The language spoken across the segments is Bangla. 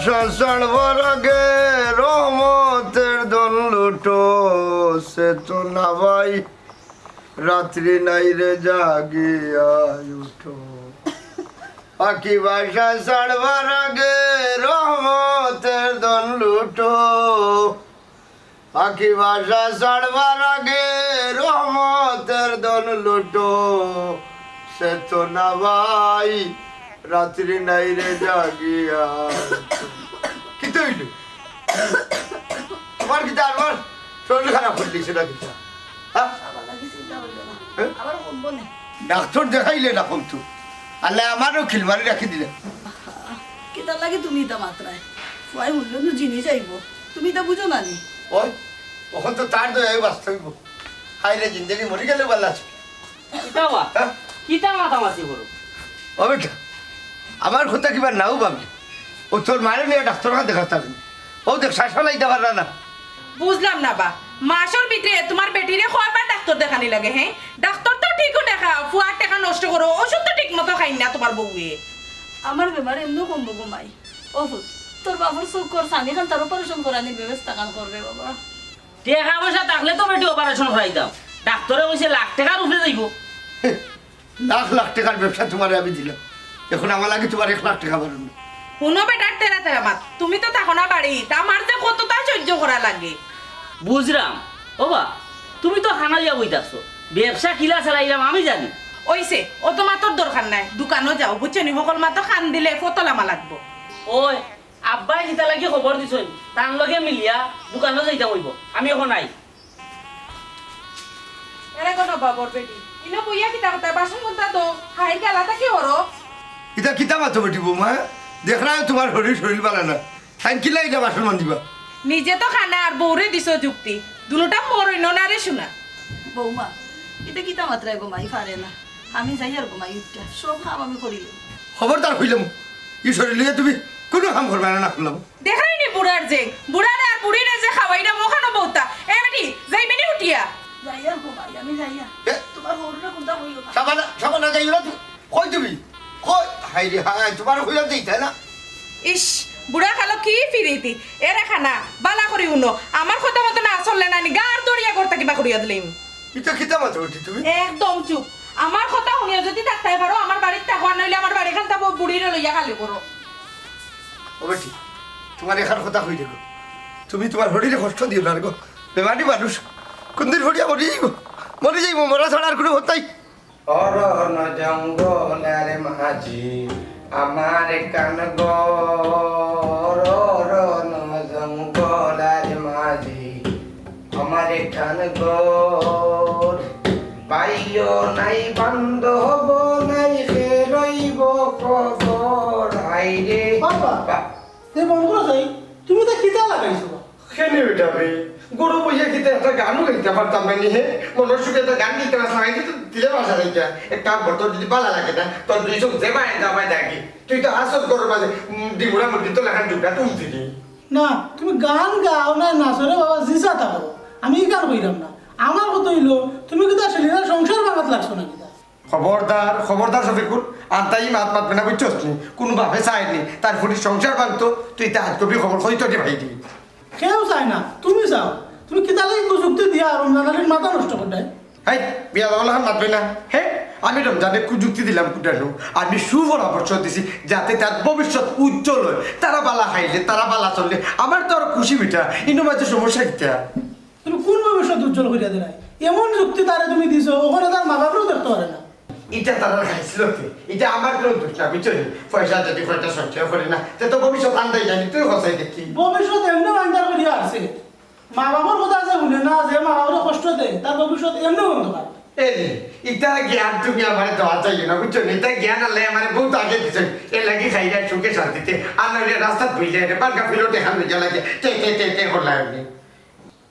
বাসা ছাড়বার আগে রহমতের দন লুটো সে তো না ভাই রাত্রি নাই রে জাগিয়া উঠো পাখি বাসা ছাড়বার আগে রহমতের দন লুটো পাখি বাসা ছাড়বার আগে রহমতের দন লুটো সে তো না ভাই রাত্রি নাই রে জাগিয়া কি তো হইল তোমার কিতা আমার শরীর খারাপ করলি সেটা কিতা ডাক্তার দেখাইলে না কিন্তু আল্লাহ আমারও খিলমারি রাখি দিলে কিতা লাগে তুমি তা মাত্রায় ফুয়াই মূল্য জিনিস আইব তুমি তা বুঝো না নি ওই তখন তো তার দয়ায় বাঁচতে হইব হাই রে জিন্দগি মরি গেলে ভালো আছে কিতা মাতামাতি করো ও বেটা আমার কথা কিবার নাও ভাবলি ও তোর মায়ের নিয়ে ডাক্তার দেখাতে ও দেখ শ্বাস ফেলাইতে পারলা না বুঝলাম না বা মাসের ভিতরে তোমার বেটিরে কয়বার ডাক্তার দেখানি লাগে হ্যাঁ ডাক্তার তো ঠিকও দেখা ফুয়ার টাকা নষ্ট করো ওষুধ তো ঠিক মতো খাই না তোমার বউয়ে আমার বেমার এমনি কমবো গো মাই ও তোর বাবার চোখ কর সানি খান তার অপারেশন করানির ব্যবস্থা কান করবে বাবা টাকা পয়সা থাকলে তো বেটি অপারেশন করাইতাম ডাক্তারে কইছে লাখ টাকার উপরে যাইব লাখ লাখ টাকার ব্যবসা তোমার আমি দিলাম এখন আমার লাগে তোমার 1 লাখ টাকা বাড়ানো শুনো বেটার তেরা তেরা মাত তুমি তো থাকো না বাড়ি তা আমার যে কতটা সহ্য করা লাগে বুঝলাম ও বা তুমি তো খানা দিয়া বইতাছো ব্যবসা কিলা চালাইলাম আমি জানি ওইছে ও তো মাতর দরকার নাই দোকানও যাও বুঝছো নি সকল মাতো খান দিলে ফতলামা লাগবো ওই আব্বাই জিতা লাগি খবর দিছই তার লগে মিলিয়া দোকানে যাইতা হইব আমি এখন নাই এরা কোন বাবর বেটি ইনো বইয়া কিতা কথা বাসন কোনটা তো হাই গালাটা কি হরো এটা কিতা মাতো বেটি বৌমা দেখ না তোমার শরীর ভালো না তাই কিলা এটা বাসন মান দিবা নিজে তো খানা আর বউরে দিছো যুক্তি দুটোটা মরইনো না রে শোনা বৌমা এটা কিতা মাত্রায় গো মাই পারে না আমি যাই আর গো মাই উঠটা সব কাম আমি করিলাম খবরদার হইলাম ই শরীর লিয়ে তুমি কোনো কাম করবে না করলাম দেখাই নি বুড়ার যে বুড়ারে আর বুড়িরে যে খাওয়াইটা মোখানো বউতা এ বেটি যাইবে নি উঠিয়া যাই আর গো মাই আমি যাই আর তোমার হরুটা কোনটা হইল না সাবানা যাই না কই তুমি কই হাই রে হাই তোমার হইলা দেই তাই না ইস বুড়া খালো কি ফিরিতি এরে খানা বালা করি উনো আমার কথা মতো না চললে নানি গার দড়িয়া করতে কিবা করিয়া দিলাম এটা কিতা মাতো বেটি তুমি একদম চুপ আমার কথা শুনিয়া যদি থাকতে পারো আমার বাড়িতে থাকা নইলে আমার বাড়ি খান তাবো বুড়িরে লইয়া খালি করো ও বেটি তোমার এখান কথা কই দেখো তুমি তোমার শরীরে কষ্ট দিও না গো বেমারি মানুষ কোনদিন হরিয়া মরি যাইব মরা ছাড়া আর কোনো হতাই অরণ জঙ্গলের মাঝি আমার কান অরণ জঙ্গলের মাঝি আমার কান পাইও নাই বান্ধব নাই ফেরইব খবর আইরে বাবা তে বন্ধুরা যাই তুমি তো কিতা লাগাইছো কেনে বেটা ভাই গরু বইয়া খেতে একটা গানও গাইতে পারতাম না হে মনের সুখে একটা গান দিতে পারতাম না কিন্তু দিলে ভাষা দিতে একটা বর্তর যদি ভালো লাগে না তোর দুই চোখ দেবাই যাবাই দেখি তুই তো হাসত করো মাঝে ডিমুড়া মুড়ি তো লেখার যুগটা তুলছি না তুমি গান গাও না নাচরে বাবা জিসা তা করো আমি গান কইরাম না আমার কত হইলো তুমি কিতা ছেলেরা সংসার ভাঙাত লাগছো না কিতা খবরদার শফিকুল আনতাই মাত মাতবে না বুঝছস নি কোনো ভাবে চাইনি তার ফুটি সংসার ভাঙতো তুই তা হাত কপি খবর হইতো দে ভাই দিবি কেউ চায় না তুমি চাও তুমি কিতা লাগি যুক্তি দিয়া রমজানের মাথা নষ্ট করতে হাই বিয়া বাবা মাতবে না হ্যাঁ আমি রমজানে যুক্তি দিলাম কুটানো আমি সুপরামর্শ দিছি যাতে তার ভবিষ্যৎ উজ্জ্বল হয় তারা বালা খাইলে তারা বালা চললে আমার তো আর খুশি মিঠা ইনো মাঝে সমস্যা কিতা তুমি কোন ভবিষ্যৎ উজ্জ্বল করিয়া দিলাই এমন যুক্তি তারে তুমি দিছো ওখানে তার মা বাপেও দেখতে পারে না এটা তারা খাইছিল এটা আমার কোনো দোষ না বুঝছো পয়সা যদি পয়সা সঞ্চয় করে না তে তো ভবিষ্যৎ আন্দাই জানি তুই হসাই দেখি ভবিষ্যৎ এমনি আন্দার করিয়া আছে মা বাবার কথা আছে শুনে না যে মা বাবার কষ্ট দেয় তার ভবিষ্যৎ এমনি অন্ধকার ইটা জ্ঞান তুমি আমার দেওয়া চাই না বুঝছো এটা জ্ঞান আল্লাহ আমার বহুত আগে দিচ্ছে এ লাগি খাই যায় সুখে শান্তিতে আর নইলে রাস্তা ধুই যায় বালকা ফিলো দেখা লইয়া লাগে তে করলাম আপনি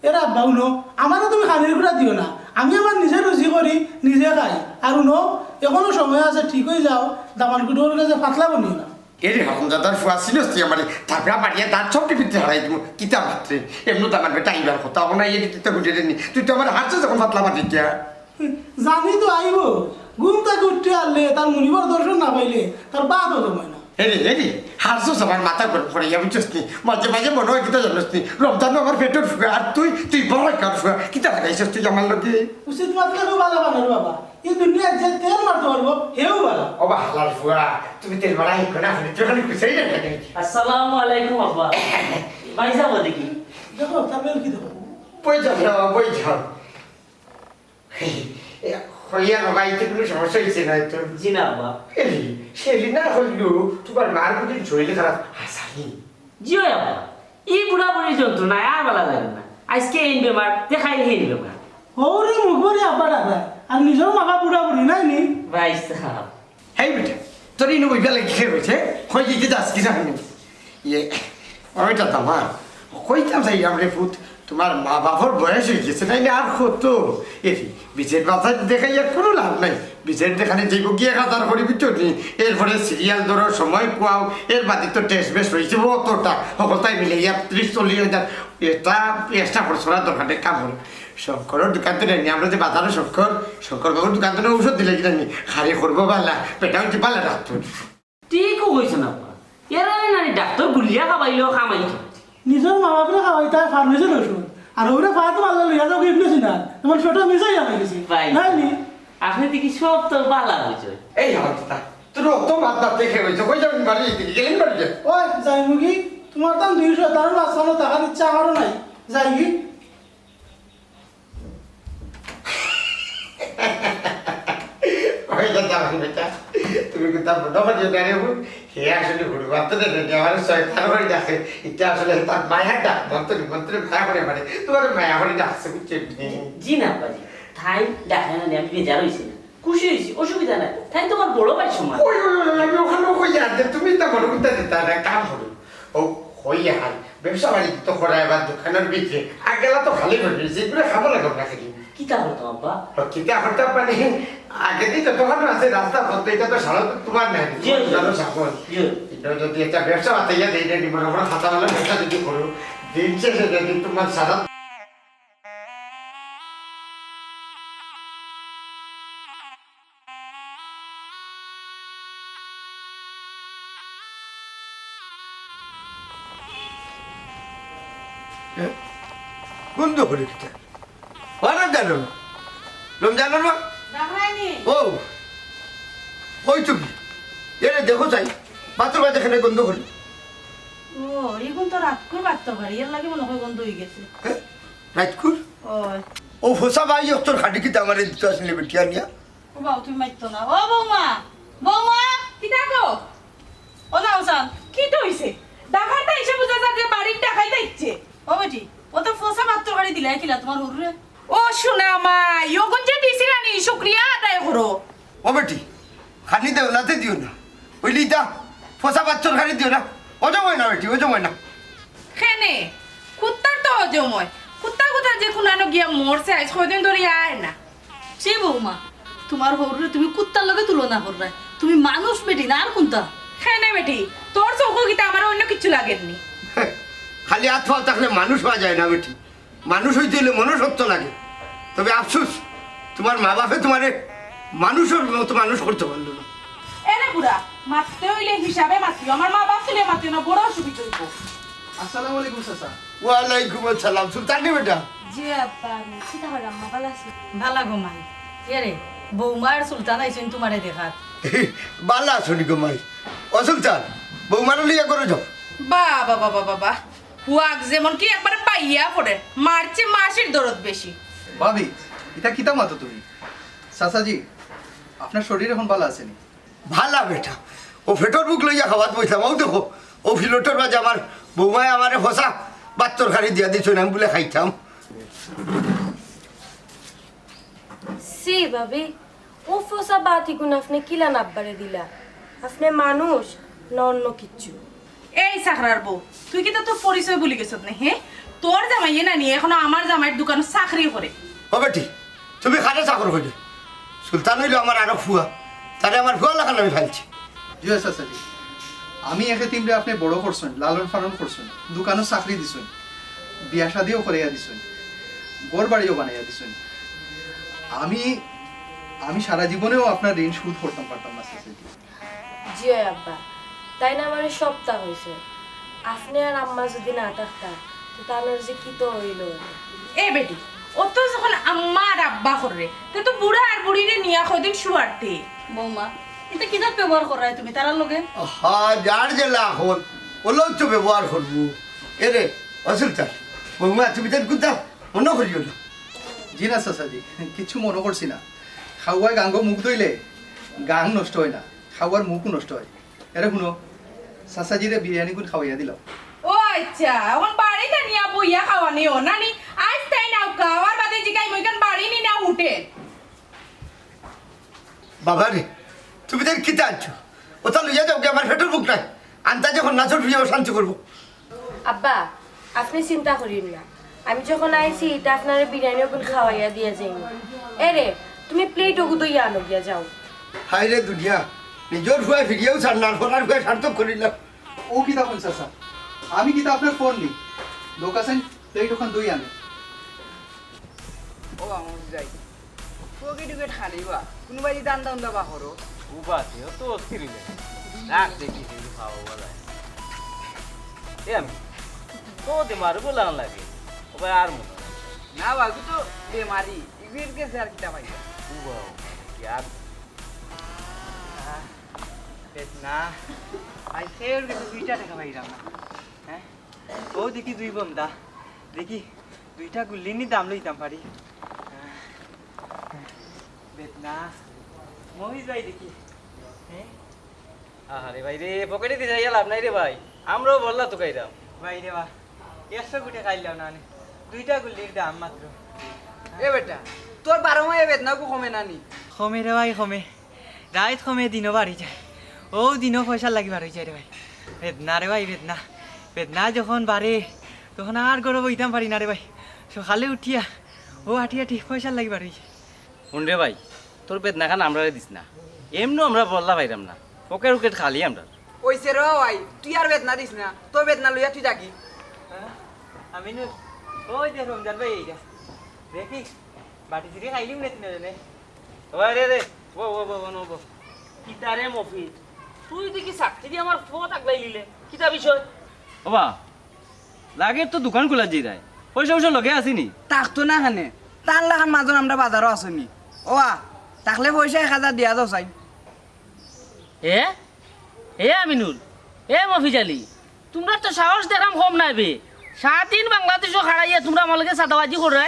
এরা বাউনো আমারও তুমি খানির গুড়া দিও না আমি আমার নিজে রুজি করি নিজে খাই আর উনো এখনো সময় আছে ঠিক হয়ে যাও দামান কুটোর কাছে পাতলা বনিও না এরে হামজাদার ফুয়া ছিল আমার থাপড়া মারিয়া তার সব টিপিতে হারাই দিব কিতা মাত্রে এমনি তো আমার বেটা আইবার কথা ওনা ইয়ে দিতে গুটিয়ে নি তুই তো আমার হাঁটছে যখন পাতলা মারি দিয়া জানি তো আইব ঘুম থেকে উঠতে আনলে তার মুনিবার দর্শন না পাইলে তার বাদ হতো না এরে হারছো আমার মাথা গরম করে আমি চসনি মাঝে মাঝে মনে হয় কিতা জানসনি রমজান আমার পেটের ফুকা আর তুই বড় কার ফুকা কিতা লাগাইছস তুই আমার লগে উচিত মাত্রা খুব ভালো বানার বাবা এই দুনিয়া যে তেল মারতে পারবো হেও ভালো ও বা হালাল ফুকা তুমি তেল মারা হি কোনা ফেলে তুই খালি কুছাই না আসসালামু আলাইকুম আব্বা ভাই যাবো দেখি দেখো তারপরে কি দেখো বই যাও হইয়া বাড়িতে কোনো সমস্যা হয়েছে না তো জি না আব্বা সেলি না হইলো তোমার মার প্রতি শরীরে খারাপ হাসানি জি হয় আব্বা এই বুড়া বুড়ি যন্ত্রণা আর ভালো লাগে না আজকে এই বেমার দেখাইলে এই বেমার ওরে মুখবরি আব্বা দাদা আর নিজের মাথা পুরা পুরি নাই নি ভাই সাহেব হেই বেটা তোর ইনো বইবা লাগি খেয়ে হয়েছে হয়ে যেতে যাস কি জানি ইয়ে ওইটা তোমার কইতাম যাই আমরা ফুট তোমার মা বাবার বয়স হয়ে গেছে তাই না আর কত এরি বিচের মাথা দেখাইয়া কোনো লাভ নাই বিচের দেখানে যাইব গিয়ে 1000 করি ভিতর নি এরপরে সিরিয়াল ধরো সময় পাও এর বাদে তো টেস্ট বেস্ট হয়েছে অতটা সকলটাই মিলে 30-40 হাজার এটা এক্সট্রা খরচরা দরকার কাম হল শঙ্করের দোকান তো নেই আমরা যে বাজারে শঙ্কর বাবুর দোকান তো ঔষধ দিলে কিনা নি খালি করবো পাল্লা পেটা উঠতে পাল্লা ডাক্তার ঠিকও কইছেন আব্বা এর নানি ডাক্তার গুলিয়া খাবাইলেও খামাই নিজের মা বাপরে খাওয়াই তাই ফার্মেসির ওষুধ আর ওরা ফায়াতে মারলে লইয়া যাও ইবনেছি না তোমার ছোট মিশাই আমি গেছি ভাই নাই নি আপনি দেখি সব তো বালা হয়েছে এই হত্যা তোর অত মাত মাত দেখে হয়েছে কই যাবেন বাড়ি গেলেন বাড়িতে ওই যাই মুগি তোমার দাম 200 তার মাঝখানে টাকার ইচ্ছা আমারও নাই যাই কি কই যাবেন বেটা তুমি কিন্তু বড় বাড়ি না রে হে আসলে ঘুরে বাতে দেন আমার শয়তান বাড়ি যাচ্ছে এটা আসলে তার মায়া ডাক মন্ত্রে মায়া করে মানে তোমার মায়া করে ডাকছে বুঝছেন জি না আব্বাজি তাই দেখায় না আমি বেজার হয়েছি না খুশি হয়েছি অসুবিধা নাই তাই তোমার বড় ভাই সমান ওই আমি ওখানে কই যাতে তুমি তো বড় কথা দিতা না কাম করো ও হইয়া হাল ব্যবসা বাণিজ্য তো করা এবার দোকানের ভিতরে আগেলা তো খালি হয়ে গেছে এগুলো খাবো না কেমন রাখি কি তা হতো আব্বা কিতা হঠাৎ মানে আগে দিয়ে যতক্ষণ আছে রাস্তা পথে এটা তো সারা তো তোমার নাই জানো সাকন এটা যদি একটা ব্যবসা বাতাইয়া দেই দেই মনে মনে খাতা হলে ব্যবসা যদি করো দিন শেষে যদি তোমার সারা বন্ধ করে দিতে অনেক জানো না রমজানো না দেখাইনি ও ওই তুমি এরে দেখো চাই বাথরুম যেখানে গন্ধ করি ও এখন তো রাত করে বাড়তে পারি এর লাগে মনে হয় বন্ধ হয়ে গেছে রাজকুর ওই ও ফসা ভাই তোর খাটি কি আমার দিতে আসলে বেটিয়া নিয়া ও বাবু তুমি মারতো না ও বৌমা বৌমা কি থাকো ও নাও সান কি তো হইছে ডাকারটা এসে বুঝা যা যে বাড়ির টাকাইতে ইচ্ছে ও বেটি ও তো ফসা মাত্র গাড়ি দিলে কিলা তোমার হুররে ও শোনা মা ইয়গুন যে দিছি রানি শুকরিয়া আদায় করো ও বেটি খানি দেও নাতে দিও না ওইলি দা ফসা বাচ্চার খানি দিও না ও জময় না বেটি ও জময় না খেনে কুত্তার তো অজময় কুত্তা কুত্তা যে কুনানো গিয়া মরছে আজ কয়দিন ধরে আয় না সে বৌমা তোমার হুররে তুমি কুত্তার লগে তুলনা করবে তুমি মানুষ বেটি না আর কোনটা খেনে বেটি তোর চোখ গীতা আমার অন্য কিছু লাগেননি খালি হাত ফাল থাকলে মানুষ হওয়া যায় না বেটি মানুষ হইতে হলে মনুষ্যত্ব লাগে তবে আফসোস তোমার মা বাপে তোমারে মানুষের মতো মানুষ করতে পারলো না এনে বুড়া মারতে হইলে হিসাবে মাতিও আমার মা বাপ তুলে মাতিও না বড় অসুবিধা হইব আসসালামু আলাইকুম চাচা ওয়ালাইকুম আসসালাম সুলতানি বেটা জি আব্বা কিতা হয় আম্মা ভালো আছে ভালো ঘুমাই এরে বৌমার সুলতান আইছেন তোমারে দেখাত বালা শুনি গো মাই ও সুলতান বৌমার লিয়া করে যাও বাবা বাবা বাবা হুয়াক যেমন কি একবারে পাইয়া পড়ে মারছে মাসের দরদ বেশি ভাবি এটা কিতা মাতো তুমি চাচাজি আপনার শরীর এখন ভালো আছেনি ভালা বেটা ও ফেটর বুক লইয়া খাওয়াত বইতাম ও দেখো ও ফিলোটর বাজে আমার বৌমায় আমারে ফসা বাচ্চর খাড়ি দিয়া দিছ না বলে খাইতাম সি ভাবি ও ফসা বাতি গুণ আপনি কিলা নাব্বারে দিলা আপনি মানুষ না অন্য কিচ্ছু এই সাকরার বউ তুই কি তো তোর পরিচয় ভুলে গেছত না হ্যাঁ তোর জামাই না নি এখনো আমার জামাইয়ের দোকানে চাকরি করে ও বেটি তুমি খাটে চাকর হইলে সুলতান হইলো আমার আরো ফুয়া তারে আমার ফুয়া লাগান আমি ফেলছি জি চাচাজি আমি একে তিমরে আপনি বড় করছেন লালন পালন করছেন দোকানও চাকরি দিছেন বিয়া শাদিও করাইয়া দিছেন ঘর বাড়িও বানাইয়া দিছেন আমি আমি সারা জীবনেও আপনার ঋণ শোধ করতাম পারতাম না চাচাজি জি আব্বা তাই না আমার সপ্তাহ হয়েছে আপনি আর আম্মা যদি না থাকতা তো তাহলে যে কি তো হইল এ বেটি অত যখন আম্মা আর আব্বা করে তো বুড়া আর বুড়িরে নিয়া কদিন শুয়ারতে বৌমা এটা কিতাব ব্যবহার করাই তুমি তারার লগে হ্যাঁ যার জেলা হল ওলেও তো ব্যবহার করবো এরে অসুল চাল বৌমা তুমি তার কুদা মনে করিও না জি না চাচাজি কিছু মনে করছি না খাওয়ায় গাঙ্গ মুখ ধইলে গাং নষ্ট হয় না খাওয়ার মুখও নষ্ট হয় এরে শুনো চাচাজিরে বিরিয়ানি গুণ খাওয়াইয়া দিলাম ও আচ্ছা এখন বাড়িতে নিয়া বইয়া খাওয়ানিও নানি আজ তাই নাও খাওয়ার বাদে জিগাই মইখান বাড়ি নি না উঠে বাবা রে তুমি তার কিতা আনছো ওটা লইয়া যাও কি আমার পেটের বুক নাই আনতা যখন নাচর ফিরে শান্তি করবো আব্বা আপনি চিন্তা করিন না আমি যখন আইছি তা আপনার বিরিয়ানি ওগুন খাওয়াইয়া দিয়া যাই এরে তুমি প্লেট ওগু দইয়া আনো গিয়া যাও হাই রে দুনিয়া নিজের ফুয়ায় ফিরিয়েও ছাড় না ফোনার ফুয়ায় সার্থক করিলাম ও কিতা কোন চাচা আমি কিতা আপনার ফোন নি লোক আছেন প্লেট ওখান দই আনে ও আমার যাই তোকে টুকে ঠানিবা কোনোবাই দান দান দাবা করো উপাতেও তো অস্থিরিলে রাখ দেখি দেখি খাওয়া বলা এ আমি তো মারু বলা লাগে ও ভাই আর মনে না বাবু তো বেমারি ইবির গেছে আর কিতা পাইবা উবাও ইয়ার বেশ না আই ফের গেছে 2টা টাকা পাইলাম না হ্যাঁ ও দেখি 2 বন্ধা দেখি 2টা গুলিনি দাম লইতাম পারি বেশ না মহিষ ভাই দেখি হ্যাঁ আরে ভাই রে পকেটে দিয়ে যাইয়া লাভ নাই রে ভাই আমরাও বললা তো খাইরাম ভাই রে বা 100 গুটে খাইলাম না 2টা গুলির দাম মাত্র এ বেটা তোর 12 মাসে বেদনা কো কমে নানি কমে রে ভাই কমে রাত কমে দিনও বাড়ি যায় ও দিনও পয়সা লাগি বাড়ি যায় রে ভাই বেদনা রে ভাই বেদনা বেদনা যখন বাড়ে তখন আর গরো বইতাম পারি না রে ভাই সকালে উঠিয়া ও আটি আটি পয়সা লাগি বাড়ি যায় শুন রে ভাই তোর বেদনা খান আমরা দিস না এমনি আমরা বললা পাইরাম না পকেট উকেট খালি আমরা ওইসে রে ভাই তুই আর বেদনা দিস না তোর বেদনা লইয়া তুই যাকি আমি নু ওই যে রমজান ভাই এইটা দেখি বাটি সিরি খাইলিম না তিন জনে ওই রে রে ও ও ও নো ও কিতা রে মফিজ তুই দেখি সাক্ষী দিয়ে আমার ফোন আগলাই লিলে কিতা বিষয় ওবা লাগে তো দোকান খোলা যাই রায় পয়সা পয়সা লগে আসিনি তাকতো না খানে টান লাগান মাজন আমরা বাজারও আসনি ওয়া তাকলে পয়সা 1000 দিয়া দাও চাই এ এ আমিনুল এ মফিজ আলী তোমরা তো সাহস দেখাম কম নাই বে 7 বাংলাদেশও খাড়াইয়া তোমরা আমার লগে সাদাবাজি করে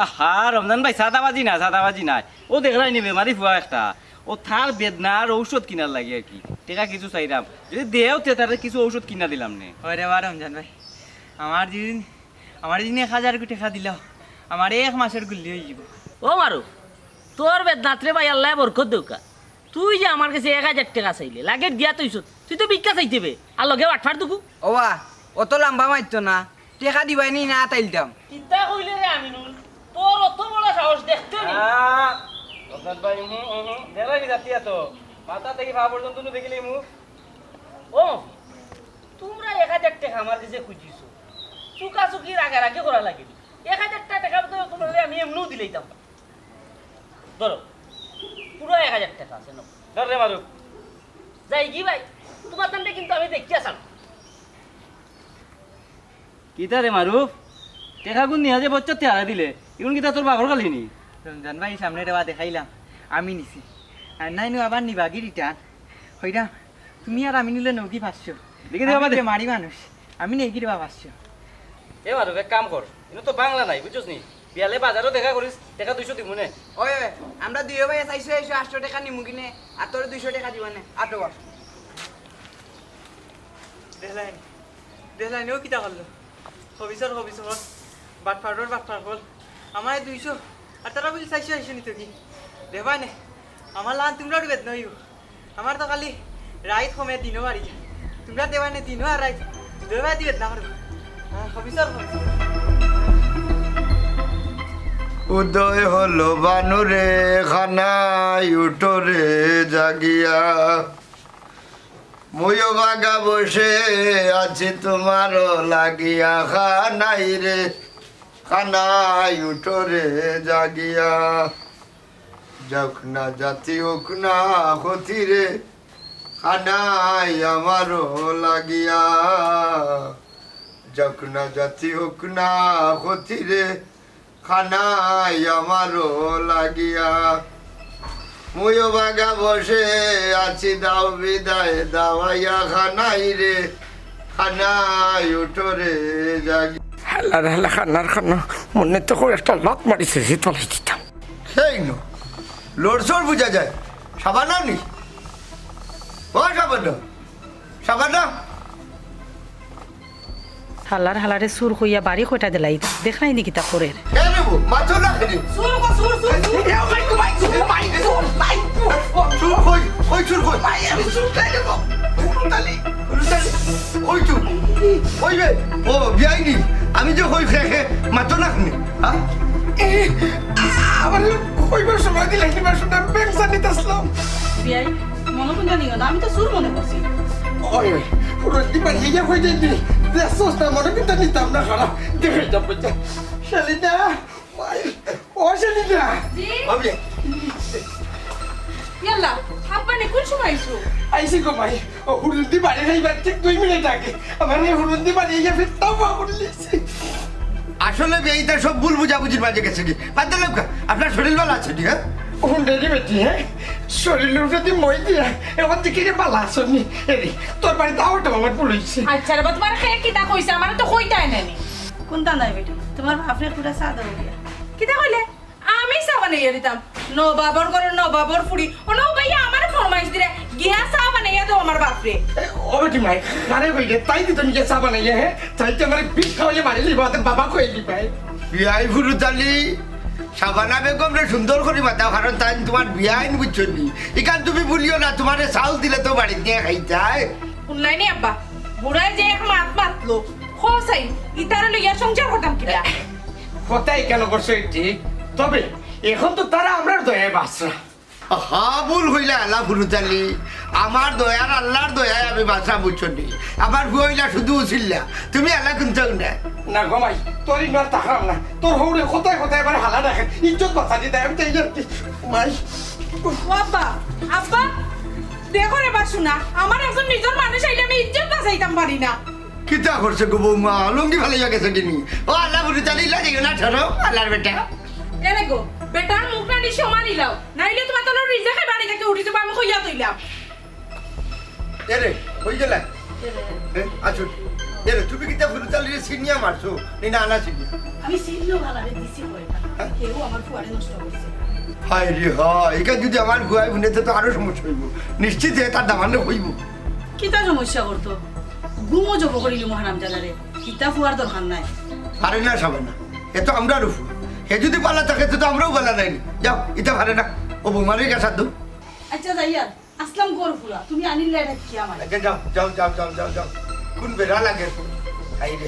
আহা রমজান ভাই সাদাবাজি নাই ও দেখলাই নি বেমারি ফুয়া একটা ও থার বেদনার ঔষধ কিনার লাগে আর কি টেকা কিছু চাইলাম যদি দেও তে তারে কিছু ঔষধ কিনা দিলাম নে ওরে বা রমজান ভাই আমার দিন 1000 কোটি টাকা দিলাও আমার 1 মাসের গুলি হয়ে যাব ও মারু তোর বেদনাত্রে ভাই আল্লাহ বরকত দৌকা তুই যে আমার কাছে 1000 টাকা চাইলে লাগে দিয়া তুই তো ভিক্ষা চাইতেবে আর লগে আটফার দুকু ওয়া অত লম্বা মারতো না টাকা দিবাই নি না তাইলতাম কিতা কইলে রে আমিনুল তোর অত বড় সাহস দেখতে নি রমজান ভাই দেখলাই নি জাতিয়া তো মাথা থেকে পা পর্যন্ত দেখিলি মু ও তোমরা 1000 টাকা আমার কাছে খুঁজিছো চুকাচুকির আগে করা লাগে 1000 টাকা তো তোমরা আমি এমনিও দিলেইতাম ধরো পুরো 1000 টাকা আছে না ধর রে মারুক যাই কি ভাই তোমার দামটা কিন্তু আমি দেখতে আসাম কিতা রে মারুক টেকা গুণ নিয়া যে বচ্চা তেহারা দিলে এখন কিতা তোর বাঘর খালিনি রমজান ভাই সামনে দেওয়া দেখাইলাম আমি নিছি আর নাই নো আবার নিবা গিরিটা হইরা তুমি আর আমি নিলে নৌকি পাচ্ছো দেখি দে বাবা দে মারি মানুষ আমি নেই গিরিবা পাচ্ছো এ মারুক এক কাম কর এটা তো বাংলা নাই বুঝছস নি বিয়ালে বাজারও দেখা করিস টাকা 200 দিব নে ওই আমরা দুই ভাই চাইছো 800 টাকা নিমু কিনে আর তোর 200 টাকা দিবানে আটো বস দেখলাইন ও কিটা করলো হবিসর বাটফার হল আমার 200 আর তারা বলি 400 নিত কি দেবা নে আমার লান তোমরা বেদ নইও আমার তো খালি রাইত কমে দিনও বাড়ি যায় তোমরা দেবা নে দিনও আর রাইত দেবা দিবেন না আমার হবিসর উদয় হলো বানুরে খানায় উঠোরে জাগিয়া মুয়ো বাগা বসে আছি তোমারও লাগিয়া খানাই উঠোরে জাগিয়া যাক না জাতি হোক না ক্ষতি রে খানাই আমারও লাগিয়া যাক না জাতি হোক না ক্ষতি রে খানাই আমারও লাগিয়া মুয়ো বাগা বসে আছি দাও বিদায় দাওয়াইয়া খানাই রে খানাই উঠো রে জাগি হেলা হেলা খানার খানা মনে তো করে একটা লাত মারিছে শীতলে দিতাম সেই নো লোড়সোড় বোঝা যায় সাবানা নি ও সাবানা সাবানা হালার হালারে সুর হইয়া বাড়ি কইটা দিলাই দেখ নাই নাকি তা করে কে নেবো মাথো না খেলি সুর গো সুর সুর সুর চুর কই কই চুর কই আমি চুর খাই দেব উলুতালি কই চুর কই বে ও বিয়াইনি আমি যে কই খেয়ে মাথো না খেলি হ্যাঁ আমার কইবার সময় দিলে কিবা শুনে বেংসা নিতাসলাম বিয়াই মনে কোনটা নিও না আমি তো সুর মনে করছি ওই রোজি বাড়ি ইয়া হই যাই দেশস না মনে কিন্তু নিতাম না খারাপ দেখে যাব যা শালিনা ও শালিনা ও বিয়াই ইয়াল্লা আপা নে কোন সময় আইছো আইসি গো ভাই ও হুরুন্দি বাড়ি যাইবার ঠিক 2 মিনিট আগে আমার এই হুরুন্দি বাড়ি ইয়া ফির তাও করলিছি আসলে বিয়াইটা সব ভুল বুঝাবুঝির মাঝে গেছে কি বাদ দিলাম আপনার শরীর ভালো আছে ঠিক হ্যাঁ হুন্ডেরি বেটি হ্যাঁ শরীরের প্রতি মই দিয়া এবার থেকে রে বালা আসনি এরি তোর বাড়ি দাওটা আমার পুলিশ আচ্ছা রে তোমার খেয়ে কিটা কইছে আমার তো কইতাই নানি কোনটা নাই বেটি তোমার বাপরে পুরা সাদা হইয়া কিটা কইলে আমি সাবানে ইয়া দিতাম নবাবর করে নবাবর ফুড়ি ও নো ভাইয়া আমার ফরমাইশ দিলে গিয়া সাবানে ইয়া দাও আমার বাপরে ও বেটি মাই কারে কইলে তাই দিত নিজে সাবান ইয়া হ্যাঁ তাই তো আমার বিষ খাওয়াইলে মারি লিবা বাবা কইলি ভাই বিয়াই ফুরুতালি সাবানা বেগম রে সুন্দর করে মাতাও কারণ তাই তোমার বিয়াইন বুঝছো নি এখান তুমি ভুলিও না তোমারে চাউল দিলে তো বাড়ি নিয়ে খাইতাই শুনলাই নি আব্বা বুড়াই যে এক মাত মাতলো খসাই ইতারে লইয়া সংসার করতাম কিলা কোথায় কেন করছো ঠিক তবে এখন তো তারা আমরার দয়ায় বাসরা হা ভুল হইলা আল্লাহ ফুরুতালি আমার দয়ার আল্লাহর দয়ায় আমি বাঁচা বুঝছো নি আমার হইলা শুধু উচিল্লা তুমি আল্লাহ কিন্তু না না গমাই তোর ইনার তাকাম না তোর হৌরে কোথায় কোথায় এবার হালা দেখেন ইজ্জত বাঁচা দিতে আমি তাই জানি মাই ও আব্বা আব্বা দেখো রে বাসুনা আমার একজন নিজের মানুষ আইলে আমি ইজ্জত বাঁচাইতাম পারি না কিতা করছে গো বৌমা লঙ্গি ভালো গেছে কিনি ও আল্লাহ ফুরুতালি লাগে না ছাড়ো আল্লাহর বেটা এনে গো বেটার মুখ না নিশো মারি লাও নাইলে তোমার তোর রিজাকে বাড়ি থেকে উঠি যাবো আমি কইয়া তইলাম এরে হই গেলা আচ্ছা এরে তুমি কিতা ফুরুতালি সিনিয়া মারছো নি না না সিনিয়া আমি সিদ্ধ ভালারে দিছি কয়টা কেউ আমার ফুয়ারে নষ্ট করছে হায় রে হায় একা যদি আমার গুয়াই বুনেতে তো আরো সমস্যা হইব নিশ্চিত তার দামানে হইব কিতা সমস্যা করতো ঘুমো জব করিলি মহারাম জানারে কিতা ফুয়ার দরকার নাই পারে না সবে না এ তো আমরা রুফু হে যদি পালা থাকে তো আমরাও পালা নাইনি যাও এটা পারে না ও বোমারের কাছে দু আচ্ছা যাইয়া আসলাম গোর ফুলা তুমি আনিলে এটা কি আমার যাও যাও যাও যাও যাও যাও কোন বেড়া লাগে হাই রে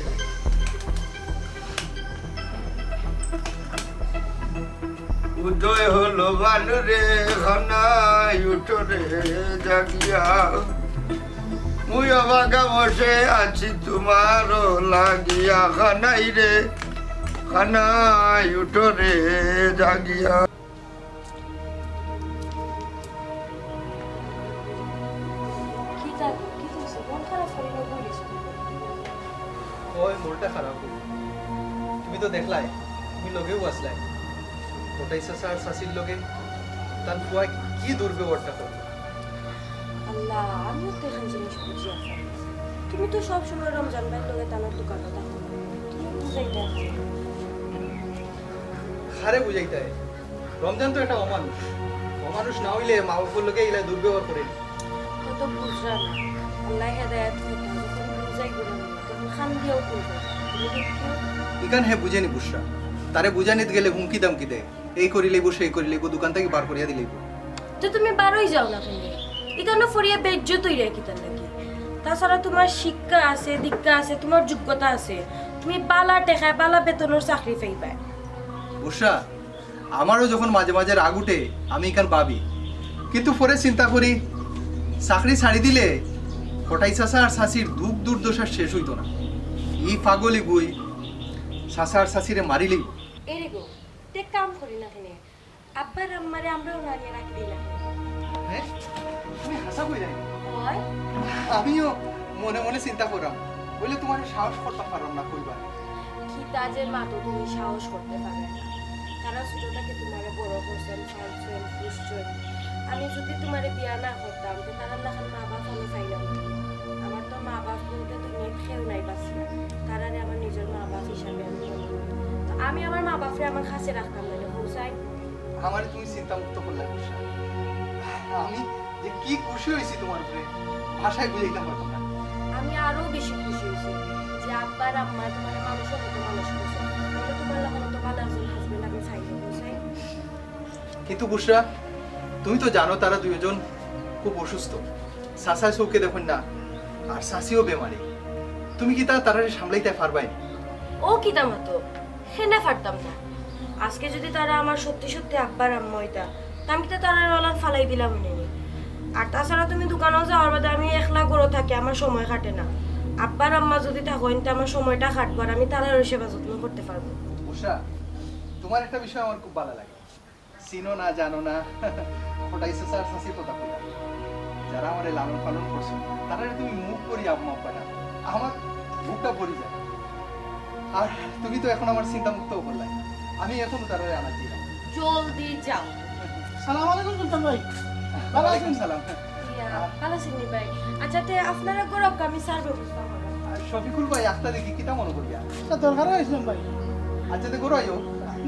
উদয় হলো বানুরে খানাই উঠো রে জাগিয়া মুই অবাগা বসে আছি তোমারও লাগিয়া খানাই রে খানাই উঠো রে জাগিয়া ওই মোরটা খারাপ তুমি তো দেখলাই তুমি লগেও আসলাই কোটাই চাচা আর চাচির লগে তার ফুয়া কি দুর্ব্যবহারটা করলো আল্লাহ আমিও তো এখন জিনিস বুঝি আসা তুমি তো সব সময় রমজান ভাইয়ের লগে তানোর দোকানে থাকো তুমি বুঝাইতে খারে বুঝাইতে হয় রমজান তো একটা অমানুষ অমানুষ না হইলে মা বাবার লোকে এগুলা দুর্ব্যবহার করে তো বুঝরা না আল্লাহ হেদায়েত করতে যখন বুঝাই গুলো তখন খান দিয়েও করবে তুমি দেখিও ইকান হে বুঝেনি বুসরা তারে বুঝানিত গেলে হুমকি দামকি দেয় এই করিলেইব সেই করিলেইব দোকান থেকে বার করিয়া দিলেইব তো তুমি বারোই যাও না কেন এখানে ফরিয়া বেজ্জত তৈরি কিতার নাকি তাছাড়া তোমার শিক্ষা আছে দীক্ষা আছে তোমার যোগ্যতা আছে তুমি বালা টেকায় বালা বেতনের চাকরি পাইবা বুসরা আমারও যখন মাঝে মাঝে রাগ উঠে আমি ইকান ভাবি কিন্তু পরে চিন্তা করি চাকরি ছাড়ি দিলে কোটাই চাচা আর চাচির দুঃখ দুর্দশা শেষ হইতো না এই পাগলি গুই চাচা আর চাচিরে মারিলেই এরে গো তে কাম করি না কেন আব্বার আম্মারে আমরাও নানিয়ে রাখি দিলাম হ্যাঁ তুমি হাসা কই যাই ও হয় আমিও মনে মনে চিন্তা করাম বলে তোমার সাহস করতে পারলাম না কইবার। খিতাজের মা তো তুমি সাহস করতে পারে না। তারা ছোট থেকে তোমারে বড় করছেন, ফালছেন, পুষছেন। আমি যদি তোমারে বিয়া না করতাম তো তারা লাখান মা বাপ আমি পাইলাম না। আমার তো মা বাপ বলতে তুমি খেউ নাই বাঁচি, তারারে আমার নিজের মা বাপ হিসাবে আমি মনে করি। তো আমি আমার মা বাপরে আমার কাছে রাখতাম না, বুঝাই। আমার তুমি চিন্তা মুক্ত করলে উষা। আমি যে কি খুশি হয়েছি তোমার উপরে ভাষায় বুঝাইতাম পারতাম না। আমি আরো বেশি খুশি হয়েছি যে আব্বার আম্মা তোমার মানুষের মতো মানুষ করছে। তাহলে তোমার লাগানো তো ভালো একজন হাজবেন্ড আমি চাইলে, বুঝাই। কিন্তু বুসরা তুমি তো জানো তারা দুইজন খুব অসুস্থ, সাসায় চৌকে দেখুন না, আর সাসিও বেমারি। তুমি কি তারারে সামলাইতে পারবাই? ও কিতা মতো হেনে পারতাম না। আজকে যদি তারা আমার সত্যি সত্যি আব্বার আম্মা হইতা তা আমি তো তারা রলার ফালাই দিলাম নেনি। আর তাছাড়া তুমি দোকানেও যাওয়ার বাদে আমি একলা করে থাকি, আমার সময় কাটে না। আব্বার আম্মা যদি থাকেন তো আমার সময়টা কাটবো আর আমি তারার সেবা যত্ন করতে পারবো। উষা তোমার একটা বিষয় আমার খুব ভালো লাগে, চিনো না জানো না ওটাই সাসার সাসি কথা কইলা। যারা আমার লালন পালন করছো তারা তুমি মুখ করি আম্মা আব্বা না, আমার বুকটা ভরি যায়। আর তুমি তো এখন আমার চিন্তা মুক্ত করলাই, আমি এখন তারা আনা দিলাম। জলদি যাও। সালাম আলাইকুম সুলতান ভাই, ভালো আছেন? ওয়ালাইকুম সালাম। ভালো আছেন ভাই? আচ্ছা তে আপনারা গরব আমি সার ব্যবস্থা করব। আর শফিকুল ভাই একটা দেখি কিতা মনে করিয়া? তা দরকার হয়েছিলাম ভাই। আচ্ছা তো গরো আইও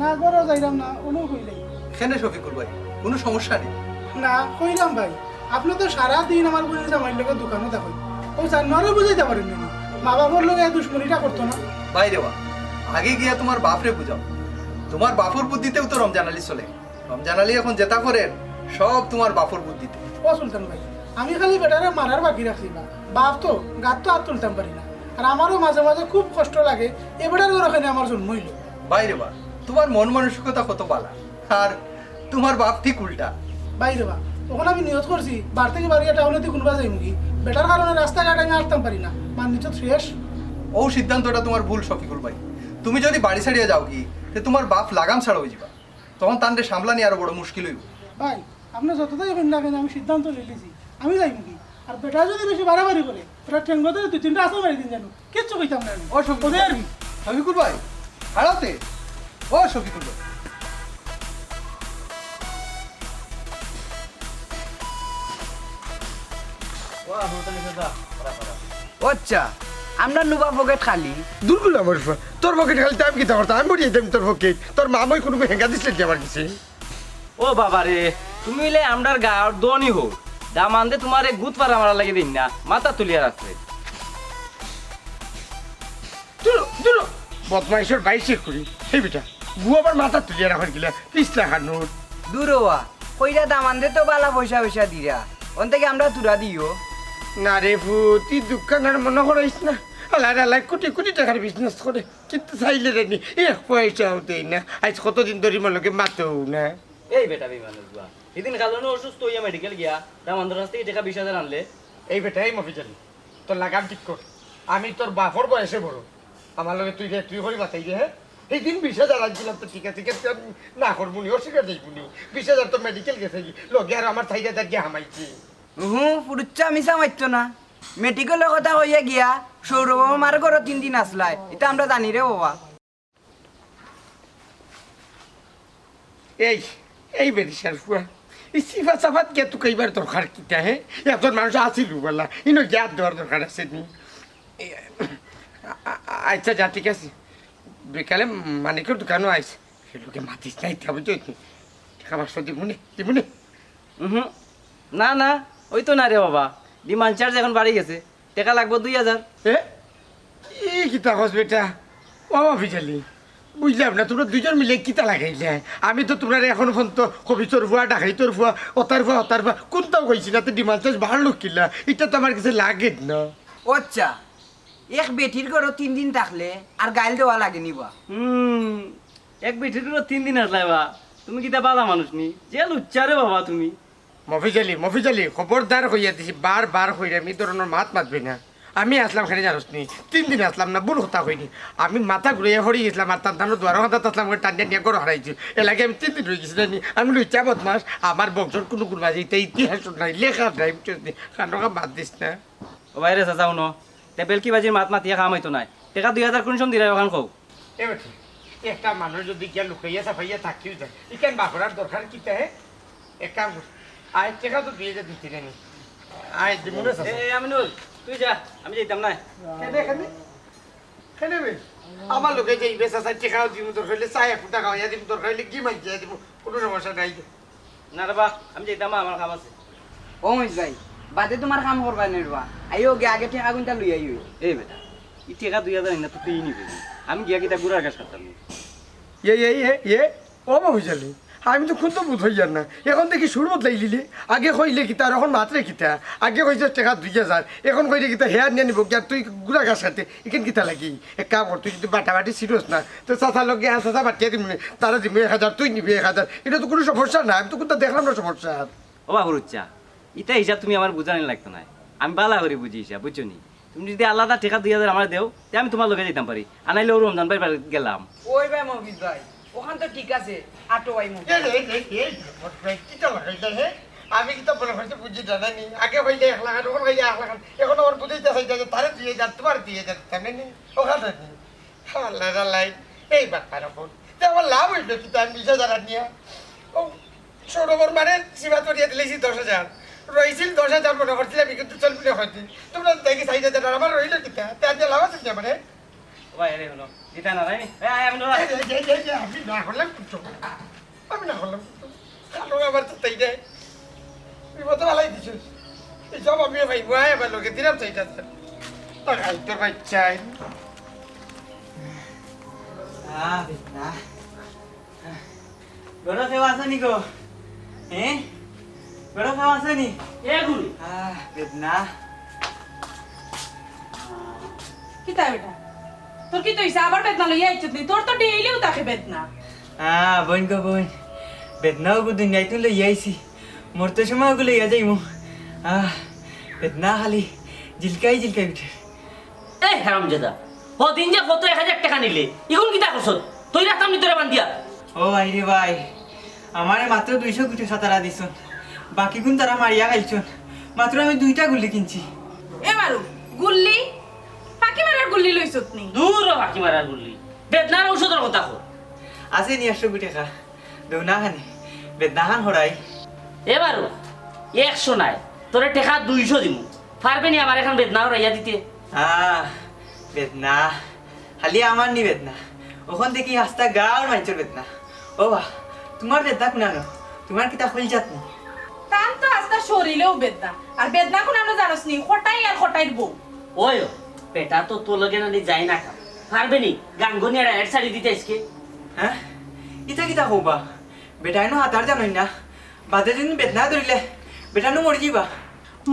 না গরো যাইলাম না, কোনো কইলাই এখানে। শফিকুল ভাই কোনো সমস্যা নেই? না কইলাম ভাই, আপনি তো সারাদিন আমার বুঝে জামাইয়ের লোকের দোকানে থাকেন, ও জানোয়ারও বুঝাইতে পারেন না। মা বাবার লোক এই দুশ্মনীটা করতো না। ভাই রে আগে গিয়া তোমার বাপরে বুঝাও। তোমার বাপর বুদ্ধিতেও তো রমজান আলী চলে। রমজান আলী এখন যেটা করেন সব তোমার বাপর বুদ্ধিতে। ও সুলতান ভাই, আমি খালি বেটারে মারার বাকি রাখছি না, বাপ তো গাত তো আর তুলতাম পারি না। আর আমারও মাঝে মাঝে খুব কষ্ট লাগে এ বেটার ওখানে আমার জন্ম হইল। ভাই রে তোমার মন মানসিকতা কত বালা, আর তোমার বাপ ঠিক উল্টা। বাইরে বা তখন আমি নিয়ত করছি বার থেকে বাড়িয়া টাউনেতে কোনবা যাই মুখি, বেটার কারণে রাস্তাঘাটে আমি আসতাম পারি না, মানি তো শেষ। ও সিদ্ধান্তটা তোমার ভুল শফিকুল ভাই। তুমি যদি বাড়ি ছাড়িয়ে যাও কি তোমার বাপ লাগাম ছাড়া হয়ে যাবা, তখন তানরে সামলানি আরো বড় মুশকিল হইব। ভাই আপনি যতটাই এখন না কেন আমি সিদ্ধান্ত নিয়েছি আমি যাই মুখি। আর বেটা যদি বেশি বাড়াবাড়ি করে ওটা ট্রেঙ্গতে 2-3টা আসা মারি দিন জানো, কিচ্ছু কইতাম না আমি। ও শফিকুল ভাই হারাতে ও শফিকুল ভাই। আচ্ছা আমরা নুবা পকেট খালি দুর্গুল আমার তোর পকেট খালি আমি কিতা করতাম, আমি বলি তোর পকেট তোর মামাই কোনো হেঙ্গা দিছিল কি আমার কাছে? ও বাবা রে, তুমি এলে আমরার গাঁর দনি হোক দামান দে তোমার গুত পারা মারা লাগে দিন না, মাথা তুলিয়া রাখছে। বদমাইশের বাইশে করি এই বেটা বু আবার মাথা তুলিয়া রাখার গিলা 30 টাকার নোট। দূর হওয়া কইরা দামানদের তো বালা পয়সা পয়সা দিরা, ওন থেকে আমরা তুরা দিও। না রে ফু তুই দোকানের মনে করাইস না, আল্লাহ আল্লাহ কোটি কোটি টাকার বিজনেস করে কিন্তু চাইলে রে নি পয়সা হতেই না। আজ কতদিন ধরে মনে মাতেও না। এই বেটা বিমানের বুয়া এদিন কালনে অসুস্থ হইয়া মেডিকেল গিয়া দামানদের কাছ থেকে টাকা 20,000 আনলে। এই বেটা এই মফিজালি তোর লাগাম ঠিক কর, আমি তোর বাপর বয়সে বড়, আমার লগে তুই করি বাতাই রে। হ্যাঁ এই দিন 20,000 আসছিলাম তো ঠিক আছে আমি না করবো নি, অস্বীকার যাইবো নি। 20,000 তো মেডিকেল গেছে লগে আর আমার চাইদা গিয়ে হামাইছি। পুরুচ্চা মিশা মারত না, মেডিকেলের কথা হইয়া গিয়া সৌরভ মার ঘর 3 দিন আসলাই, এটা আমরা জানি রে বাবা। এই এই বেরিসার ফুয়া এই সিফা সাফাত কে তুই কইবার দরকার কিতা? হ্যাঁ একজন মানুষ আসিল বলা ইনো গ্যাপ দেওয়ার দরকার আছে নি। আচ্ছা যা ঠিক আছে, বিকালে মানিকের দোকানও আইসে সেগুলোকে মাতিস নাই তা বুঝছো খাবার সব দিবুনি। না না ওই তো না রে বাবা, ডিমান্ড চার্জ এখন বাড়ি গেছে, টাকা লাগবে 2,000। এই কিতা হস বেটা বাবা ভিজালি বুঝলাম না, তোমরা দুজন মিলে কিতা লাগাইলে? আমি তো তোমরা এখন ফোন তো কবিতর ফুয়া ডাকাইতর ফুয়া অতার ফুয়া কোনটাও কইছি না, তো ডিমান্ড চার্জ বাড়লো কিলা এটা তো আমার কাছে লাগে না। আচ্ছা এক বেটির ঘর 3 দিন থাকলে আর গাইল দেওয়া লাগে নিবা? এক বেঠির 3 দিন আসলাই বা তুমি কিতা বালা মানুষ নি যে লুচ্চা রে বাবা তুমি। মফিজালি খবরদার হইয়া দিছি বার হইয়া আমি ধরনের মাত মাতবে না। আমি আসলাম খালি জানোস নি 3 দিন আসলাম না ভুল কথা কইনি আমি মাথা ঘুরিয়ে হরি গেছিলাম আর তার দ্বারা হঠাৎ আসলাম টানিয়া নিয়ে করে হারাইছি এলাকে আমি 3 দিন রয়ে গেছি জানি আমি লুচা বদমাস আমার বংশর কোনো গুণবাজি ইতিহাস নাই লেখা নাই খানোকা বাদ দিস না ও বাইরে চাচাও ন টেবেল কি বাজির মাত মাতিয়া খাম হইতো নাই টেকা 2000 কোন সম দিরা ওখান কও এবার একটা মানুষ যদি গিয়া লুকাইয়া সাফাইয়া থাকিও যায় ইকেন বাপরার দরকার কিতা হে এক কাম কর আয় টেকা তো 2000 দিতে নি আয় দিমুনে এ আমিনুল তুই যা আমি যাইতাম না কেনে কেনে কেনে বে আমার লোকে যে বেসা সাই টেকাও দিমু তোর হইলে 1 টাকা হইয়া দিমু তোর হইলে কি মাইয়া দিমু কোনো সমস্যা নাই না রে বা আমি যাইতাম আমার কাম আছে ও মহিষ ভাই বাদে তোমার কাম করবা নিরবা আইও গে আগে টাকা গুনটা লই আইও এই বেটা ই টেকা 2000 না তো তুই নিবি আমি গিয়া কিতা গুড়ার কাজ করতাম ও বুঝালি আমি তো খুব তো বুঝ হইয়ার না এখন দেখি সুর বদলাই লিলি আগে কইলে কিতা আর এখন মাত্রে কিতা আগে কইছে টাকা 2000 এখন কইলে কিতা হেয়ার নিয়ে নিব কি আর তুই গুড়া গাছ খাতে এখান কিতা লাগি এক কাম কর তুই যদি বাটাবাটি সিরিয়াস না তো চাচা লগে চাচা বাটিয়ে দিবি তারা দিবি 1000 তুই নিবি 1000 এটা তো কোনো সমস্যা না আমি তো কোনটা দেখলাম না সমস্যা ও বাবুরুচ্চা ইটা হিসাব তুমি আমার বুঝানি লাগতো না আমি বালা করে বুঝি হিসাব বুঝছো নি তুমি যদি আলাদা টাকা 2000 আমার দেও তে আমি তোমার লগে যেতাম পারি আনাইলে ও রমজান ভাই গেলাম ওই ভাই মহিষ ভাই ওখান তো ঠিক আছে আটো ভাই মহিষ আমি কি তো বলে হয়তো বুঝি জানানি আগে হইলে 1 লাখ এখন হইলে 1 লাখ এখন আমার বুঝাইতে চাই যে তারে 2000 তোমার 2000 জানেনি ওখানে নি আল্লাহ আল্লাহ এই ব্যাপার এখন তে আমার লাভ হইল কি তো আমি 20000 নিয়া ও সরোবর মানে সীমা তরিয়া দিলেছি 10000 রইছিল 10000 মনে করছিলাম কিন্তু চলবি হয়তো তোমরা দেখি 4000 আমার রইল কি তা তে লাভ আছে মানে ও ভাই আরে হলো দিতা না রাইনি এই আমি না আমি না করলাম কিছু আমি না করলাম কালো আবার তো তাই যায় বিপদ ভালাই দিছিস এই সব আমি ভাই ভাই আবার লোকে দিলাম চাইটা আর আই তোর ভাই চাই বেদনা বড় সেবা আছে নি গো হ্যাঁ বড় সেবা আছে নি এ গুলি বেদনা কিতা বেটা তোর কি তইছে আবার বেদনা লইয়া আইছত নি তোর তো ডেইলিও তাকে বেদনা বোন গো বোন বেদনাও গো দুনিয়ায় তুই লই আইছি মরতে সময় ওগুলো লইয়া যাইমু বেদনা খালি জিলকাই উঠে এই হারামজাদা দিন যে কত 1000 টাকা নিলে এখন কিতা করছত তুই রাখতাম নি তোরা বান্দিয়া ও ভাই রে ভাই আমারে মাত্র 200 কোটি খাতারা দিছন বাকি গুণ তারা মারিয়া খাইছন মাত্র আমি 2টা গুলি কিনছি এবারও গুল্লি ফাঁকি মারার গুল্লি লইছত নি দূর বাকি মারার গুলি বেদনার ঔষধের কথা কর আছে নি 100 কোটি টাকা দেউনা খানি বেদনা খান হরাই এবারও 100 নাই তোরে টাকা 200 দিমু পারবে নি আমার এখন বেদনা রাইয়া দিতে বেদনা খালি আমার নি বেদনা ওখান থেকে হাসতা গাঁর মানুষের বেদনা ও বা তোমার বেদনা কোনানো তোমার কিতা খুল যাত নি তান তো আস্তা শরীরেও বেদনা আর বেদনা কোন আমরা জানোস নি খটাই আর খটাইর বউ ওই পেটা তো তোর লগে না যাই না খা পারবে নি গাঙ্গনি আর এড সারি দিতে আজকে হ্যাঁ ইতা কিতা হবা বেটাইনো হাতার জানোই না বাদে দিন বেদনা ধরিলে বেটানো মরে যাবা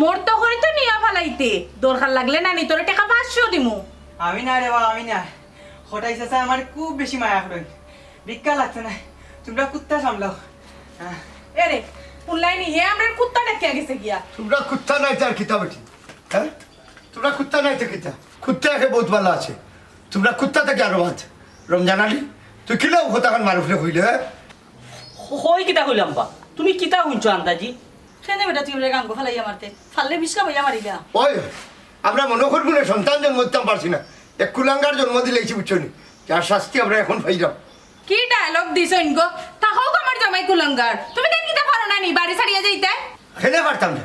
মোর তো করি তো নিয়া ফালাইতে দরকার লাগলে না নি তোরে টাকা 500 দিমু আমি না রে বাবা আমি না খটাই চাচা আমার খুব বেশি মায়া করেন ভিক্ষা লাগছে না তোমরা কুত্তা সামলাও এরে পুনলাইনি হে আমরা কুত্তা ডেকে গেছে গিয়া তোমরা কুত্তা নাই তার কিতা বেটি হ্যাঁ তোমরা কুত্তা নাই তো কিতা কুত্তা একে বহুত ভালো আছে তোমরা কুত্তা থেকে আরো বাদ রমজান আলী তুই কিলাও হতাখান মানুষরে হইলে হ্যাঁ হই কিতা কইলাম বা তুমি কিতা শুনছো আন্দাজি কেনে বেটা তুই গাঙ্গ ফেলাইয়া মারতে ফাললে বিষ্কা বইয়া মারিলা ওই আমরা মনে করবো না সন্তান জন্ম দিতাম পারছি না এক কুলাঙ্গার জন্ম দিলেছি বুঝছো নি যার শাস্তি আমরা এখন পাইলাম কি ডায়লগ দিছইন গো তাহাও আমার জামাই কুলঙ্গার তুমি কেন কিতা পারো না নি বাড়ি ছাড়িয়া যাইতে খেলে পারতাম না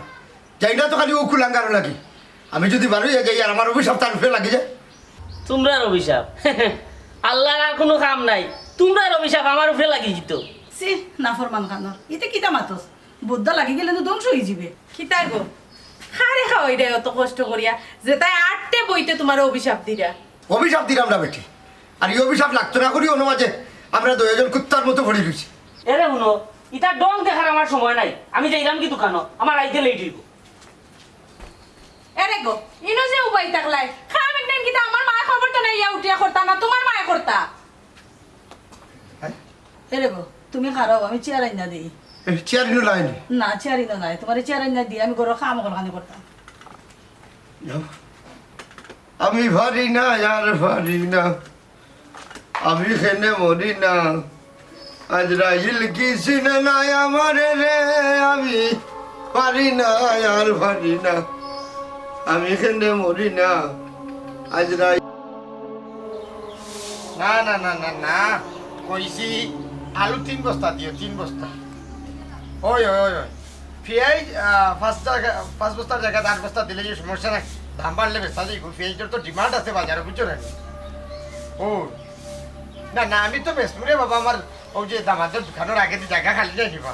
যাই না তো খালি ও কুলাঙ্গারও লাগি আমি যদি বারোইয়া যাই আর আমার অভিশাপ তার উপরে লাগে যায় তোমরার অভিশাপ আল্লাহর আর কোনো কাম নাই তোমরার অভিশাপ আমার উপরে লাগি যেত সি নাফরমান খানর ইতে কিতা মাতস বুদ্ধা লাগি গেলে তো ধ্বংস হয়ে যাবে কিতা গো খারে খাওয়াই রে অত কষ্ট করিয়া যে তাই আটতে বইতে তোমার অভিশাপ দিরা অভিশাপ দিলাম না বেটি আর এই অভিশাপ লাগতো না করি অন্য মাঝে আমরা দুজন কুত্তার মতো ভরে রয়েছি এরে শুনো ইটা ডং দেখার আমার সময় নাই আমি যাইলাম কি দোকানো আমার আইতে লেট হইব এরে গো ইনো যে উপায় থাকলাই খামিন নেন কিতা আমার মা খবর তো নাই ইয়া উঠিয়া করতা না তোমার মায়া করতা এরে গো তুমি খারাপ আমি চেয়ার আইনা দিই চেয়ার নিয়ে লাইনি না চেয়ার ইনো নাই তোমার চেয়ার আইনা দিয়ে আমি গরো খাম করখানি করতাম আমি পারি না আর পারি না, আমি খেনে মরি না, আজ রাইল কি চিনে নাই আমারে রে, আমি পারি না আর পারি না, আমি খেনে মরি না, আজ রাইল। না না না না না কইছি আলু 3 বস্তা দিও, 3 বস্তা। ওই ওই ওই ওই পেঁয়াজ 5 বস্তার জায়গায় 8 বস্তা দিলে যে সমস্যা নাই, দাম বাড়লে বেচা যাই। পেঁয়াজের তো ডিমান্ড আছে বাজারে, বুঝছো না? ও না না আমি তো বেচবো রে বাবা, আমার ওই যে দামাদের দোকানের আগে যে জায়গা খালি যাই দিবা।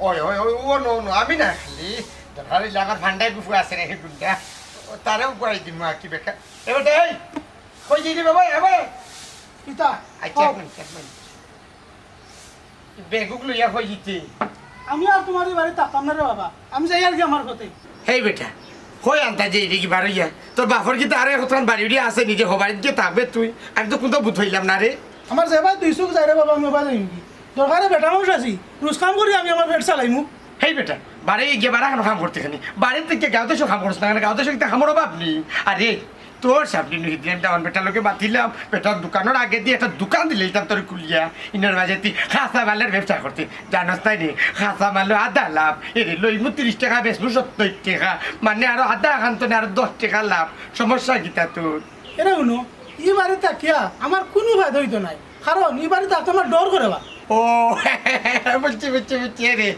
ওই ওই ওই ও নো নো আমি না খালি দরকার হইলে আমার ফান্ডায় গুফু আছে না সেগুনটা, তারেও পাই দিন মা কি বেকার। এবার এই কই যাই রে বাবা এবার কিতা আচ্ছা এক মিনিট বেগুগুলো ইয়া হয়ে যেতে। আমি আর তোমার এই বাড়ি থাকতাম না রে বাবা, আমি যাই আর কি আমার কথাই। হেই বেটা কই আনতা যে এদিকে বারো ইয়া তোর বাপর কি তারে হতান বাড়ি উড়িয়ে আছে নিজে হবাড়িতে গিয়ে থাকবে তুই, আমি তো কোনটা বুঝ হইলাম না রে। আমার যে ভাই 200 যাই রে বাবা, আমি বাবা যাই কি দরকারে বেটা মানুষ আছি, রোজ কাম করি আমি আমার পেট চালাইমু। হেই বেটা বাড়ি গিয়ে বাড়া কেন কাম করতে খানি, বাড়ির থেকে গাঁও দেশও কাম করছ না কেন, গাঁও দেশে খামো রবা আপনি। আরে তোর সামনে নিয়ে দিলাম তেমন বেটার লোকে বাতিলাম, বেটার দোকানের আগে দিয়ে একটা দোকান দিলে তোর কুলিয়া ইনার মাঝে তুই খাঁচা মালের ব্যবসা করতে জানাস তাই রে, খাঁচা মাল আধা লাভ, এর লইমু 30 টাকা বেচবো 70 টাকা, মানে আরো আধা খান তো আরো 10 টাকা লাভ, সমস্যা গীতা তোর। এরে শুনো এই বাড়ি থাকিয়া আমার কোনো ফায়দা হইতো নাই, কারণ এই বাড়ি থাকতে আমার ডর করে বা। ও বুঝছি বুঝছি বুঝছি রে,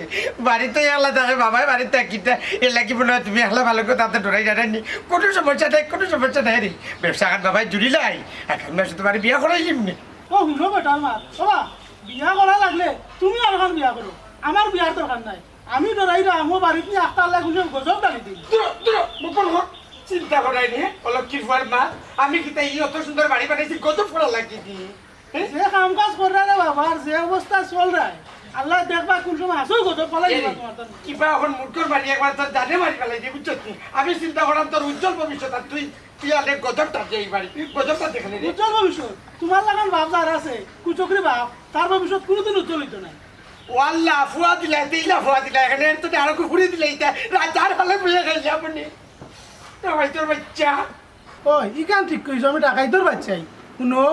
বাড়িতে একলা থাকে বাবাই বাড়িতে থাকিটা এ লাগিব না, তুমি একলা ভালো করে তাতে ডরাই জানানি, কোনো সমস্যা নাই কোনো সমস্যা নাই রে, ব্যবসা খান বাবাই জুড়ি লাই এখন মাসে তোমার বিয়া করাই নিমনি। ও শুনো বেটা আমার বাবা, বিয়া করা লাগলে তুমি আর এখন বিয়া করো, আমার বিয়ার দরকার নাই, আমি ডরাই রা আমার বাড়িতে নিয়ে আস্তা আল্লাহ গুলো গজব ডালি দিই। চিন্তা করাই নি অলপ কি মা, আমি কি তাই অত সুন্দর বাড়ি বানাইছি গজব করা লাগিয়ে যে কাম কাজ করে রে বাবা, আর যে অবস্থা চল রা আল্লাহ দেখবা কোন সময় আসো গজব পালাই দিবা তোমার তো। কিবা এখন মুটকর বাড়ি একবার তোর জানে মারি ফেলাই দিয়ে বুঝছো তুই, আমি চিন্তা করলাম তোর উজ্জ্বল ভবিষ্যৎ, আর তুই তুই আলে গজবটা যে এই বাড়ি গজবটা দেখে নি রে। উজ্জ্বল ভবিষ্যৎ তোমার লাগান বাপ যার আছে কুচকরি বাপ, তার ভবিষ্যৎ কোনোদিন উজ্জ্বল হইতো না। ওয়াল্লা ফুয়া দিলা দিলা ফুয়া দিলা এখানে তো আরো ঘুরে দিলে এটা রাজার হলে বুঝে গেছে আপনি তোর বাচ্চা। ও ই কাম ঠিক কইছো, আমি টাকাই তোর বাচ্চাই শুনো,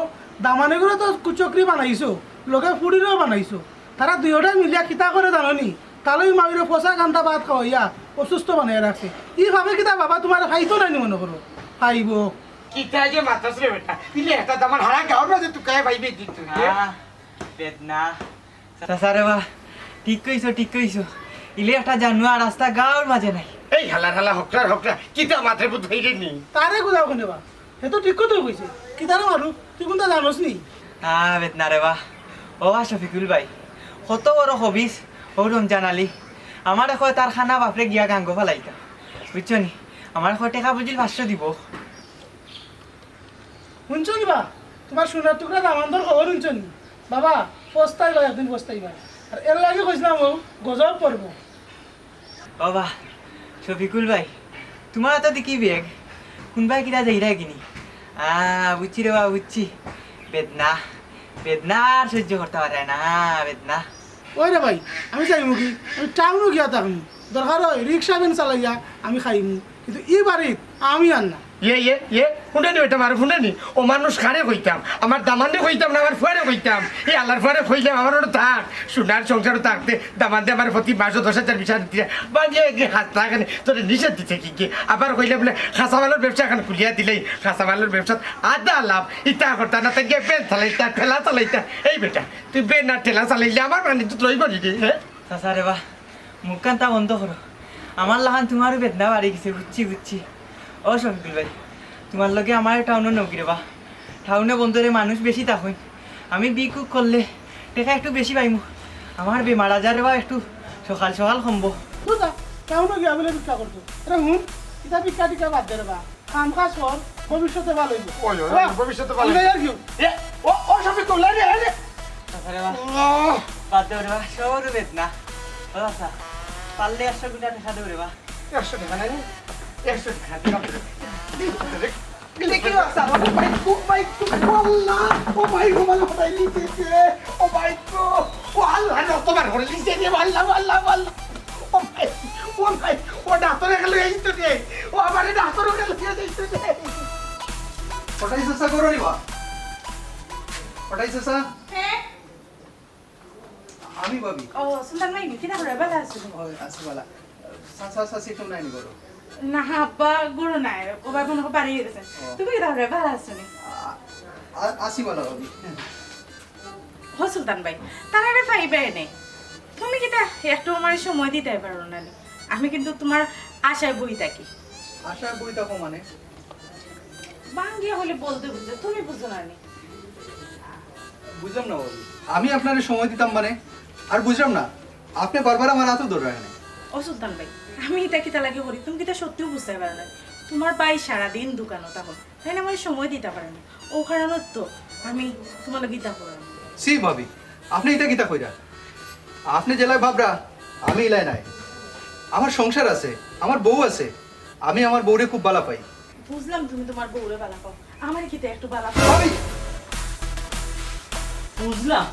দামানে করে তো কুচকরি বানাইছো, লোকে ফুড়িরও বানাইছো, তারা দুইটাই মিলিয়া কিতা করে জাননি, তাহলে মামিরে ফসা কান্তা ভাত খাওয়াইয়া অসুস্থ বানাই রাখছে। ই ভাবে কিতা বাবা তোমার খাইতো নাই মনে করো, খাইব কিতা যে মাতাস রে বেটা, দিলে একটা দামান হারা গাওর মাঝে তুই কায় ভাইবে দিত বেদনা চাচারে বা ঠিক কইছো ইলে একটা জানুয়া রাস্তা গাঁৱৰ মাঝে নাই। এই হালা হালা হকরার হকরা কিতা মাত্রে বুধ হইরে নি তারে কোথাও কোনে বা, সে তো ঠিক কথাই কইছে, কিতারে মারু তুই কোনটা জানোস নি? বেদনা রে বা, ও শফিকুল ভাই কত বড় হবিস ও রমজান আলী, আমার এখন তার খানা বাপরে গিয়া গাঙ্গ ফেলাইতা বুঝছো নি, আমার এখন টেকা বুঝিল 500 দিব। শুনছো নি বা, তোমার সোনার টুকরা দামান্তর খবর শুনছো নি বাবা, পস্তাইবা একদিন পস্তাইবা, আর এর লাগে কইছিলাম ও গজব পড়বো। বাবা শফিকুল ভাই তোমার তো দেখি বেগ কোনবাই কিনা যাইরা কিনি, বুঝছি রে বা বুঝছি, বেদনা বেদনা আর সহ্য করতে পারে না বেদনা। ওই রে ভাই আমি যাইমু কি, আমি টাউনও গিয়া থাকমু, দরকার হয় রিক্সা ভ্যান চালাইয়া আমি খাইমু, কিন্তু এই বাড়িত আমি আর না। শুনে ওইটা মারো শুনে নি, ও মানুষ খারে কইতাম, আমার দামানে কইতাম না, আমার ফুয়ারে কইতাম, এই আল্লাহর ফুয়ারে কইলাম আমার ওটা থাক সোনার সংসারও থাকতে দামান দিয়ে আমার প্রতি মাসও 10,000 20,000 দিয়ে বানিয়ে হাত থাকেনি তোর নিষেধ দিতে কি আবার কইলে বলে খাঁচা মালের ব্যবসা এখন খুলিয়া দিলেই খাঁচা মালের ব্যবসা আদা লাভ, ইটা করতা না তাই বেন চালাইতা ঠেলা চালাইতা। এই বেটা তুই বেন না ঠেলা চালাইলে আমার মানে তুই লইব নি হ্যাঁ চাচা রে বা মুখ কান্তা বন্ধ করো, আমার লাগান তোমারও বেদনা বাড়ি গেছে বুঝছি। ও শফিকুল ভাই তোমার লগে আমার টাউনে নকি রে বা, টাউনে বন্ধুরে মানুষ বেশি থাকুন, আমি বিকুক করলে টেকা একটু বেশি পাইমু, আমার বেমার আজারে বা একটু সকাল সকাল কমবো। বুঝা টাউনও গিয়া বলে ভিক্ষা করতো, এটা হুন এটা ভিক্ষা টিকা বাদ দে রে বা, কাম কাজ কর ভবিষ্যতে ভালো হইব। ওই ভবিষ্যতে ভালো আর কি ও শফিকুল রে রে বাদ দেও রে বা, সবর বেদনা। ও চাচা পারলে 100 গুণা টাকা দেও রে বা। 100 টাকা নাই 100 টাকা দিলাম দেখি বাবা ও মাই গড আল্লাহ, ও মাই গড আল্লাহ তাই লিখেছে, ও মাই গড ও আল্লাহ তোমার ঘরে লিখেছে আল্লাহ আল্লাহ আল্লাহ ও মাই ও ভাই ও ডাক্তারে গেলে এই তো রে ও আমার ডাক্তারও গেলে এই তো রে ওটাই চেষ্টা করো নি বা ওটাই চেষ্টা হ্যাঁ আমি ভাবি ও সুলতান ভাই কিনা করে ভালো আছে আচ্ছা বলা সাসা সাসি তুমি নাই করো না আব্বা গুরু নাই ও ভাই মনে করে বাড়িয়ে গেছে তুমি কিনা করে ভালো আছো নি আসি বলা ভাবি ও সুলতান ভাই তারা রে পাইবে নেই তুমি কিটা একটু আমার সময় দিতে পারো না আমি কিন্তু তোমার আশায় বই থাকি আশা বই দেখো মানে বাঙ্গিয়া হলে বলতে বুঝে তুমি বুঝো না নি বুঝলাম না ভাবি আমি আপনার সময় দিতাম মানে আর বুঝলাম না আপনি বারবার আমার হাতও ধরে রাখেন ও সুলতান ভাই আমি এটা কিতা লাগে করি তুমি কিতা সত্যিও বুঝতে পারো না তোমার ভাই সারাদিন দোকানও তখন তাই না আমার সময় দিতে পারে না ও কারণে তো আমি তোমার গীতা করার সি ভাবি আপনি এটা কিতা কইরা আপনি জেলায় ভাবরা আমি এলাই নাই আমার সংসার আছে আমার বউ আছে আমি আমার বউরে খুব ভালো পাই বুঝলাম তুমি তোমার বউরে বালা পাও আমার কিতা একটু বালা ভাবি বুঝলাম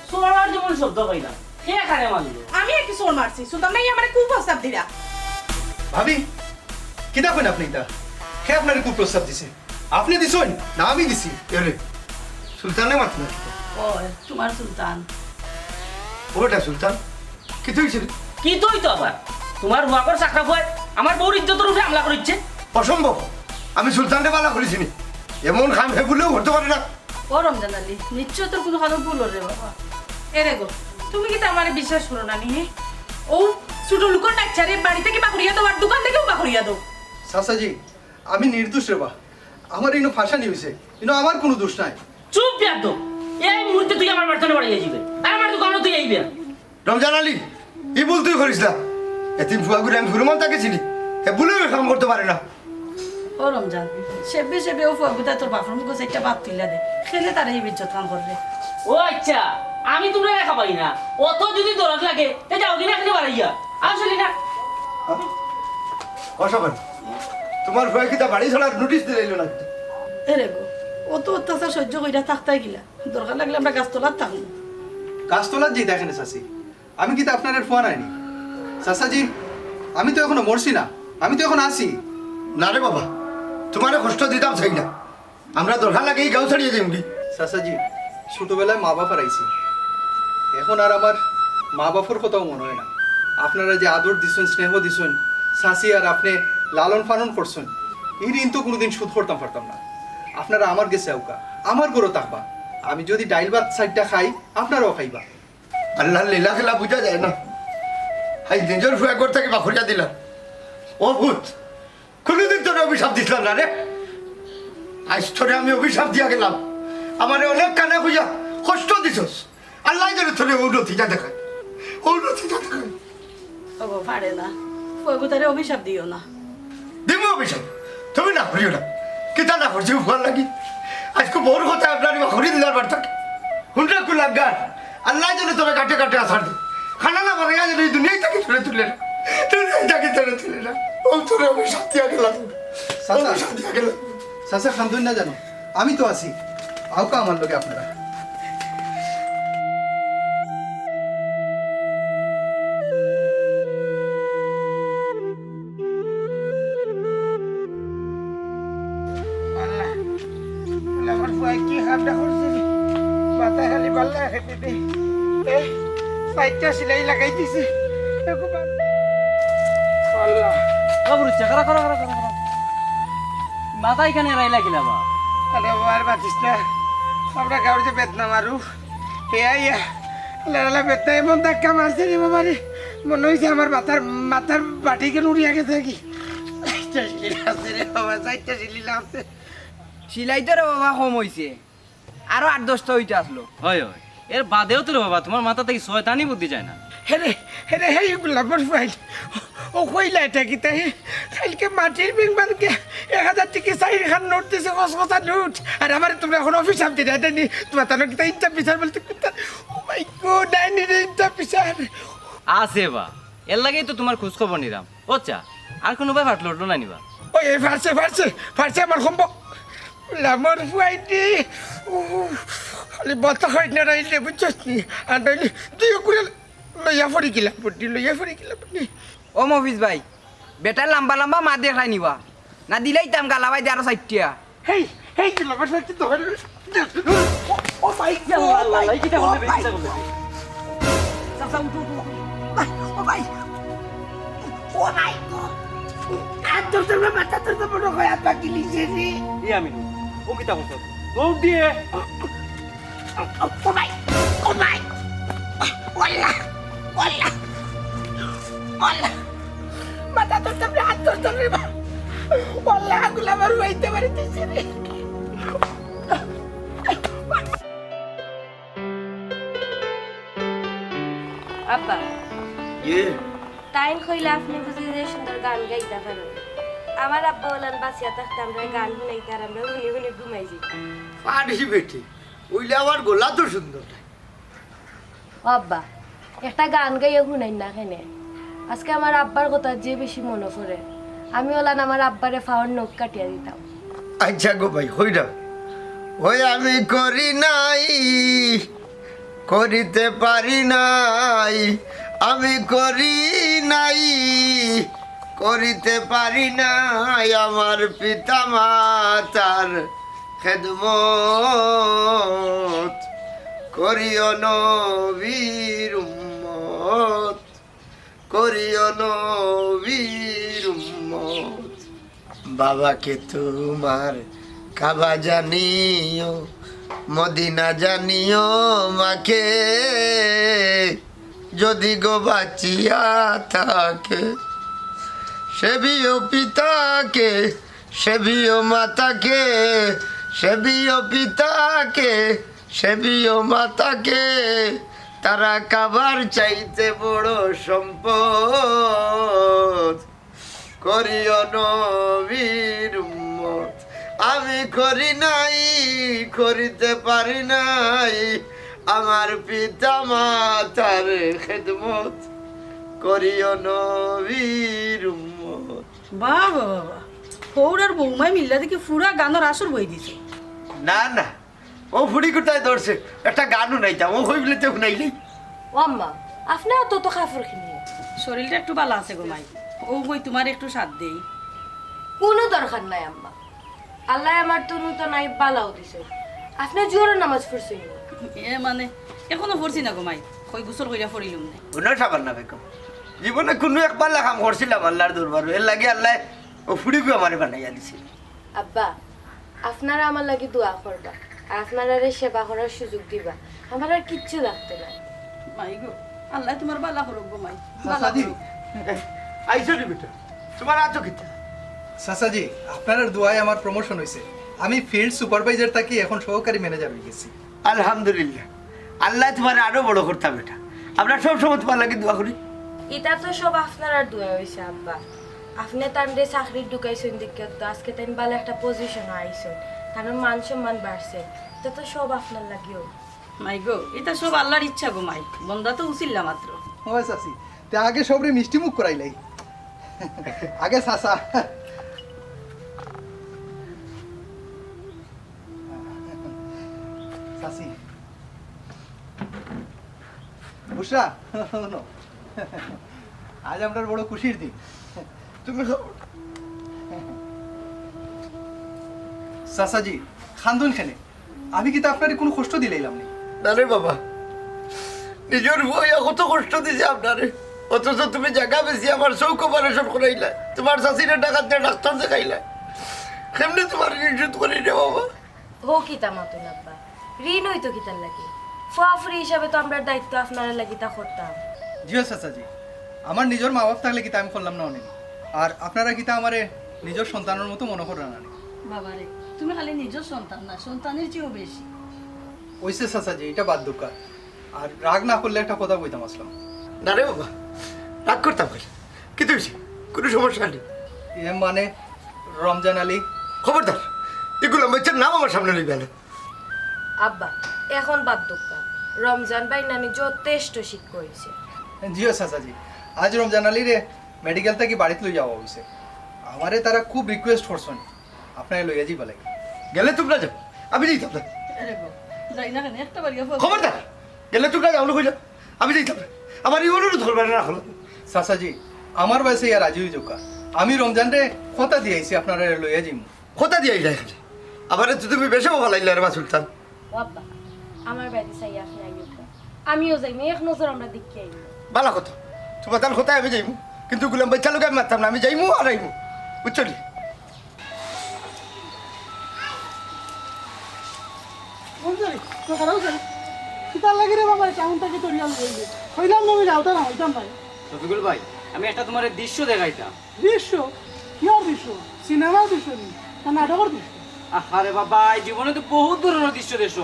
সোনার যেমন শব্দ কইলাম কে খারে মানলো আমি একটু সোর মারছি সুলতান ভাই আমার খুব প্রস্তাব দিলা ভাবি কিতা কইন আপনি এটা কে আপনার খুব প্রস্তাব দিছে আপনি দিছেন না আমি দিছি এরে সুলতানে মাত না ও তোমার সুলতান ওটা সুলতান কি তুই কি তুই তো আবার তোমার হুয়াকর চাকরা ফুয়ায় আমার বউর ইজ্জতের উপরে হামলা করিচ্ছে অসম্ভব আমি সুলতানকে বালা করেছি নি এমন খাম হে বলেও হতে পারে না ও রমজান আলী নিশ্চয় তোর কোনো কারো ভুল রে বাবা এরে গো তুমি কি আমার বিশ্বাস করো না নি ও ছোট লোকের ডাক্তারে বাড়ি থেকে বাকরিয়া দাও আর দোকান থেকেও বাকরিয়া দাও সাসাজি আমি নির্দোষ রে বা আমার ইনো ফাঁসানি হইছে ইনো আমার কোনো দোষ নাই চুপ বিয়াদ এই মুহূর্তে তুই আমার বাড়িতে বাড়িয়ে যাবে আর আমার দোকানে তুই আইবে রমজান আলী ই বল তুই করিস না এতিম ফুয়া করে আমি ফুরমান তাকে চিনি এ বলেও কাম করতে পারে না ও রমজান সেবে সেবে ও ফুয়াগুতা তোর বাপর মুখ একটা বাদ তুইলা দে খেলে তারা এই বিজ্জত কাম করবে ও আচ্ছা আমি তোমরা দেখা পাই না অত যদি দরদ লাগে তে যাও দিনা এখানে বাড়াইয়া আসলে না অসমান তোমার ফুয়া কি তা বাড়ি ছাড়ার নোটিশ দিলে না এরে গো ও তো অত্যাচার সহ্য কইরা থাকতাই গিলা দরকার লাগলে আমরা গাছতলার থাকবো গাছতলার যে দেখেন চাষি আমি কি তা আপনার আর ফোন আইনি চাষাজি আমি তো এখনো মরছি না আমি তো এখন আসি না রে বাবা তোমারে কষ্ট দিতাম চাই না আমরা দরকার লাগে এই গাঁও ছাড়িয়ে যাই কি চাষাজি ছোটবেলায় মা বাপ আইছি এখন আর আমার মা বাপর কথাও মনে হয় না আপনারা যে আদর দিছেন স্নেহ দিছেন শাসি আর আপনি লালন পালন করছেন এই ঋণ তো কোনোদিন শোধ করতাম পারতাম না আপনারা আমার গেছে আউকা আমার গরো থাকবা আমি যদি ডাইল ভাত সাইডটা খাই আপনারাও খাইবা আল্লাহ লীলা খেলা বুঝা যায় না হাই নিজের ফুয়া ঘর থেকে বাখরিয়া দিলাম ও ভূত কোনোদিন তোর অভিশাপ দিছিলাম না রে আজ তোরে আমি অভিশাপ দিয়া গেলাম আমার অনেক কানে খুঁজা কষ্ট দিছস আল্লাহ যেন তোরে উন্নতিটা দেখায় উন্নতিটা দেখায় ও পারে না ফুয়াগুতারে অভিশাপ দিও না দিমু অভিশাপ তুমি না করিও না কিতা না করছি ফুয়ার লাগি আজকে বড় কথা আপনার বাখরি দিলার বার থাকে হুন্ডা কুলার গান আল্লাহ যেন তোরা কাটে কাটে আসার দে খানা না বানাইয়া যেন এই দুনিয়ায় তাকে তুলে তুলে না দুনিয়ায় তাকে তুলে তুলে না ও তোরে অভিশাপ দিয়া গেলাম অভিশাপ দিয়া গেলাম চাচা খান্দুন না জানো আমি তো আছি আউকা আমার লোকে আপনারা আমার ফুয়া কি খামটা করছে রে মাথায় খালি পাল্লা খেতে দে সাইডটা সিলাই লাগাই দিছে আল্লাহ বাবুরুচ্ছা করা করা করা করা মাথা এখানে রাইলা গেলা বা আরে বাবার বাতিস না আমরা গাঁর যে বেদনা মারু ইয়া লালা বেদনা এমন ধাক্কা মারছে রে বাবা রে মনে হয়েছে আমার মাথার বাটিকে উড়িয়া গেছে কি সাইডটা সিলি আছে রে বাবা সাইডটা সিলি লাগছে সিলাই তো রে বাবা কম হইছে আরো 8-10টা হইতে আসলো হয় হয় এর বাদেও তো রে বাবা তোমার মাথা থেকে শয়তানি বুদ্ধি যায় না হেরে হেরে হে গোলাপর ফাইল ও কইলা এটা কি তাই কালকে মাটির বিং বানকে 1000 টাকা সাইড খান নোট দিছে কস নোট আর আমার তোমরা এখন অফিসার দিরা দেনি তোমার তার কি তাই ইনটা বিচার বলতে ও মাই গড ডাইনি ইনটা বিচার আছে বা এর লাগেই তো তোমার খোঁজ খবর নিলাম ওচ্ছা আর কোনো ব্যাপার লড়লো না নিবা ওই ফারছে আমার সম্ভব লামর ফাইটি খালি বতা হয় না রাইলে বুঝছিস নি আর নইলে তুইও করে লইয়া ফরি গেলাম পড়ি লইয়া ফরি গেলাম পড়ি ও মফিজ ভাই বেটা লম্বা লম্বা মা দেখাই নিবা না দিলেই তাম গালাবাই দিয়ে আরো চারটিয়া হেই হেই দিলাম সাথে তো ও ভাই আল্লাহ লাই কিটা বলবে কিটা বলবে চাচা উঠো ও ভাই ও ভাই আর তোর তোর মাথা তোর তো বড় হয় আপা কি লিখে রে ই আমি ও কিটা বলছো দৌড় দিয়ে ও ভাই ওয়াল্লাহ ওয়াল্লাহ ওয়াল্লাহ মাথা তোর তো হাত তোর তো রে ওয়াল্লাহ আগুলা আমার হইতে পারিতেছে রে আব্বা তাইন কইলে আপনি বুঝি যে সুন্দর গান গাইতে পারেন আমার আব্বা বলেন বাঁচিয়া থাকতে আমরা গান শুনাইতে আর আমরা শুনে শুনে ঘুমাই যাই পারি বেটি ওইলে আমার গোলা তো সুন্দর আব্বা একটা গান গাইয়া শুনাই না কেনে আজকে আমার আব্বার কথা যে বেশি মনে পড়ে আমি ওলান আমার আব্বারে ফাওয়ার নখ কাটিয়া দিতাম আচ্ছা গো ভাই হইরা ওই আমি করি নাই করিতে পারি নাই আমি করি নাই করিতে পারি নাই আমার পিতা মাতার খেদমত করিও নবীর উম্মত করিও নবীর উম্মত বাবাকে তোমার কাবা জানিও মদিনা জানিও মাকে যদি গো বাঁচিয়া থাকে সেবিও পিতাকে সেবিও মাতাকে সেবিও পিতাকে সেবিও মাতাকে তারা কাবার চাইতে বড় সম্পদ করিও নবীর উম্মত আমি করি নাই করিতে পারি নাই আমার পিতা মাতার খেদমত করিও নবীর উম্মত বাবা বাবা পৌরার বৌমাই মিল্লা দেখি পুরা গানের আসর বই দিছে না না ও ফুড়ি কোথায় ধরছে একটা গানও নাই তা ও হইবলে তো নাইলি ও আম্মা আপনিও তো কাপড় কিনে শরীরটা একটু ভালো আছে গো মাই ও কই তোমার একটু সাথ দেই কোনো দরকার নাই আম্মা আল্লাহ আমার তনু তো নাই বালাও দিছে আপনি জোরে নামাজ পড়ছেন এ মানে এখনো পড়ছি না গো মাই কই গোসল কইরা পড়িলুম না কোনো সাবান না বেকম জীবনে কোনো একবার কাম করছিলাম আল্লাহর দরবার এর লাগে আল্লাহ ও ফুড়িকে আমারে বানাইয়া দিছে আব্বা আপনারা আমার লাগি দোয়া করবা আর আপনারা সেবা করার সুযোগ দিবা আমার আর কিচ্ছু লাগতে না মাই গো আল্লাহ তোমার বালা করুক গো মাই বালা চাচাজি করুক আইসো নি বেটা তোমার আছো কিতা চাচাজি আপনার দোয়ায় আমার প্রমোশন হয়েছে আমি ফিল্ড সুপারভাইজার থাকি এখন সহকারী ম্যানেজার হয়ে গেছি আলহামদুলিল্লাহ আল্লাহ তোমার আরো বড় করতাম বেটা আমরা সব সময় তোমার লাগে দোয়া করি এটা তো সব আপনার আর দোয়া হয়েছে আব্বা আপনি তান্ডে চাকরি ঢুকাইছেন দেখে তো আজকে তাই ভালো একটা পজিশন আইছেন তার মান সম্মান বাড়ছে এটা তো সব আপনার লাগিও মাই গো এটা সব আল্লাহর ইচ্ছা গো মাই বন্দা তো উচিল্লা মাত্র হয় চাচি তে আগে সবরে মিষ্টি মুখ করাইলাই আগে চাচা চাচি বুসরা আজ আপনার বড় খুশির দিন তুমি চাচাজি খান্দুন খেনে আমি কি তা আপনার কোনো কষ্ট দিলাইলাম না না রে বাবা নিজের বই কত কষ্ট দিছে আপনারে অথচ তুমি জায়গা বেশি আমার চৌক অপারেশন করাইলা তোমার শাশিরে ডাকাত দিয়ে ডাক্তার দেখাইলা কেমনি তোমার ইনজুত করি রে বাবা হো কিতা মতন আব্বা ঋণ হইতো কিতার লাগে ফুয়াফুরি হিসাবে তো আমরা দায়িত্ব আপনারা লাগি তা করতাম জিও চাচাজি আমার নিজের মা বাপ থাকলে কিতা আমি করলাম না অনেক আর আপনারা কিতা আমারে নিজের সন্তানের মতো মনে করেন না বাবা রে তুমি খালি নিজের সন্তান না সন্তানের চেয়েও বেশি ওইসে চাচাজি এটা বাদ দোকান আর রাগ না করলে একটা কথা কইতাম আসলাম না রে বাবা রাগ করতাম বল কিন্তু কোনো সমস্যা নেই এ মানে রমজান আলী খবরদার এগুলো বাচ্চার নাম আমার সামনে লইবে না আব্বা এখন বাদ দোকা রমজান ভাই নানি যথেষ্ট শিখ করেছে জিও চাচাজি আজ রমজান আলী রে মেডিকেল থেকে বাড়িতে লই যাওয়া হয়েছে আমারে তারা খুব রিকোয়েস্ট করছেন আপনাকে লইয়া যাইবা লাগে গেলে তোমরা যাও আমি যাইতাম না আরে গো যাই না কেন একটা বাড়ি খবরদার গেলে তোমরা যাও না কইলা আমি যাইতাম না আমার এই অনুরোধ করবেন না হলো চাচাজি আমার বয়সে ইয়া রাজি হয়ে যোকা আমি রমজান রে কথা দিয়ে আইছি আপনারা লইয়া যাইম কথা দিয়ে যায় খালি আবার তুমি বেশি ভালো লাগলে রে বা সুলতান ও আব্বা আমার বাড়ি চাই আপনি আইও আমিও যাই এক নজর আমরা দেখি আইব ভালো কথা তোমার তার কোথায় আমি যাইমু কিন্তু গুলাম বাচ্চা লোক আমি মারতাম না আমি যাইমু আর আইমু বুঝছো নি কিতার লাগে রে বাবা কেমনটাকে তরিয়াল বলবে হইলাম না আমি যাওতা না হইতাম ভাই শফিকুল ভাই আমি একটা তোমার দৃশ্য দেখাইতাম দৃশ্য কিয়র দৃশ্য সিনেমার দৃশ্য নি না নাটকের দৃশ্য আরে বাবা এই জীবনে তো বহুত ধরনের দৃশ্য দেখছো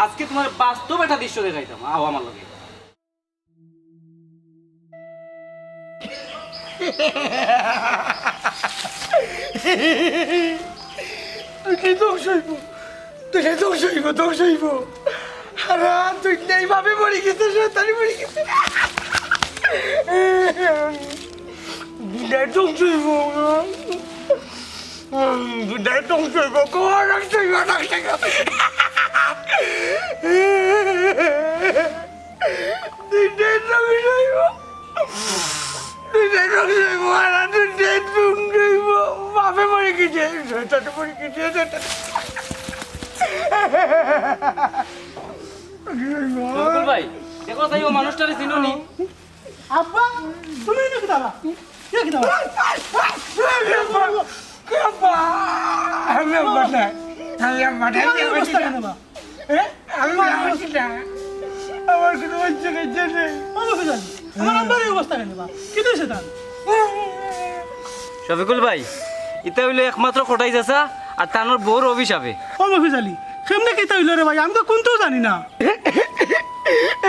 আজকে তোমার বাস্তব একটা দৃশ্য দেখাইতাম আও আমার লগে তুই ধ্বংস হইব তুই ধ্বংস হইব ধ্বংস হইব আর তুই এইভাবে মরে গেছে শয়তানি মরে গেছে দুটাই ধ্বংস হইব দুটাই ধ্বংস হইব কোন ধ্বংস হইব ধ্বংস হইব দুটাই ধ্বংস হইব দুটাই ধ্বংস হইব আর দুটাই ধ্বংস হইব বাপে মরে গেছে শয়তানি মরে গেছে শয়তানি শফিকুল ভাই দেখো তাই ও মানুষটারে চিনোনি আব্বা তুমি নাকি দাদা কি দাদা আমি আব্বা না আমি আব্বা না আমি অবস্থা কেন বা আমি আব্বা না আমার কোনো বাচ্চা কাচ্চা নেই আমি কি জানি আমার আব্বার এই অবস্থা কেন বা কি দিছে তার শফিকুল ভাই এটা হইলো একমাত্র কোটাই যাসা আর তানোর বউর অভিশাপে ও মফিজ আলী কেমনে কি তাইল রে ভাই আমি তো কোনটাও জানি না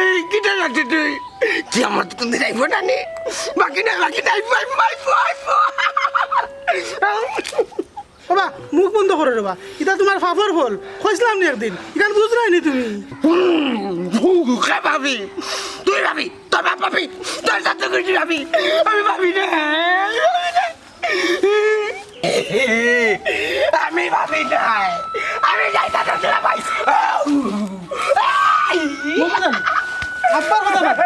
এই কিটা লাগছে তুই কি আমার তো কোনদিন আইব না নি বাকি নাই মাই বাবা মুখ বন্ধ করো রে বা এটা তোমার ফাফর ফল কইছিলাম নি একদিন ইখান বুঝ রাইনি তুমি কে ভাবি তুই ভাবি তোর বাপ ভাবি তোর সাথে কিছু ভাবি আমি ভাবি না আমি ভাবি না আমি যাই তাদের ছেলে ভাই আব্বার কথা বল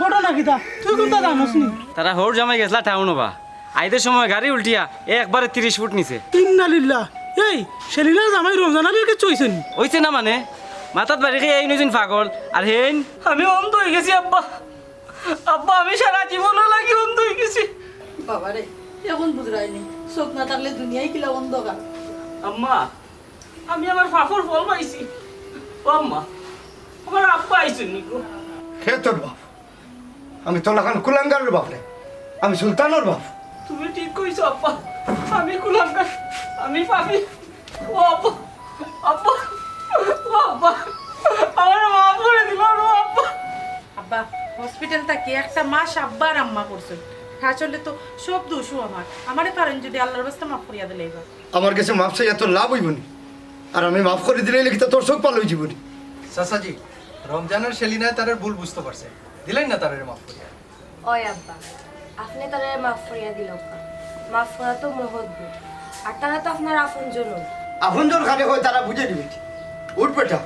ঘটনা কিটা তুই কোনটা জানোস নি তারা হোর জামাই গেছলা টাউন বা আইদের সময় গাড়ি উল্টিয়া একবারে 30 ফুট নিচে ইন্নালিল্লাহ এই সেলিনার জামাই রমজান আলীর কে চইছেন হইছে না মানে মাথাত বাড়ি খেয়ে এই নজন পাগল আর হেন আমি অন্ধ হয়ে গেছি আব্বা আব্বা আমি সারা জীবনও লাগি অন্ধ হয়ে গেছি বাবা রে এখন বুঝরাইনি চোখ না থাকলে দুনিয়ায় কিলা অন্ধকার আম্মা আমি আমার ফাফর ফল পাইছি ও আম্মা আমার আব্বা আইছেন নিকো কে তোর বাপ আমি তোলাখান কুলাঙ্গারের বাপ রে আমি সুলতানের বাপ তুমি ঠিক কইছো আব্বা আমি কুলাঙ্গার আমি পাপি ও আব্বা আব্বা ও আব্বা আমার মাফ করে দিল ও আব্বা আব্বা হসপিটাল থেকে একটা মাস আব্বার আম্মা করছেন আসলে তো সব দোষও আমারে পারেন যদি আল্লাহর বাস্তে মাফ করিয়া দিলে এবার আমার কাছে মাফ চাই এত লাভ হইব নি আর আমি মাফ করে দিলে লিখিত তোর চোখ পাল হয়ে যাবনি চাচাজি রমজানের সেলিনায় তার ভুল বুঝতে পারছে দিলেন না তারে মাফ করিয়া ওই আব্বা আপনি তারা মাফ করিয়া দিল মাফ করা তো মহৎ গুণ আর তারা তো আপনার আপন জন আপনজন খানে হয় তারা বুঝে নিবে উঠ বেটা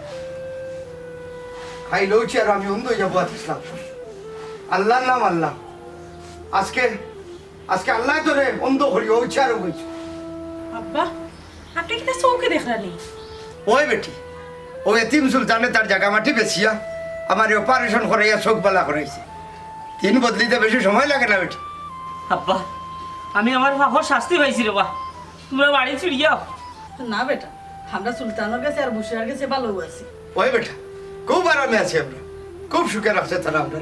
খাই লউছি আর আমি অন্ধ হয়ে যাবো ইসলাম আল্লাহর নাম আল্লাহ আজকে আজকে আল্লাহ তোরে অন্ধ করি হচ্ছে আর হয়েছে আব্বা আপনি কি চৌকে দেখলানি ওই বেটি ও এতিম সুলতানে তার জায়গা মাটি বেছিয়া আমার অপারেশন করাইয়া চোখ বালা করাইছে 3 বদলিতে বেশি সময় লাগে না বেটি আব্বা আমি আমার ফাফর শাস্তি পাইছি রে বা তোমরা বাড়ি ফিরে যাও না বেটা আমরা সুলতানের কাছে আর বুসিয়ার কাছে ভালো আছি ওই বেটা খুব আরামে আছি আমরা খুব সুখে রাখছে তারা আমরা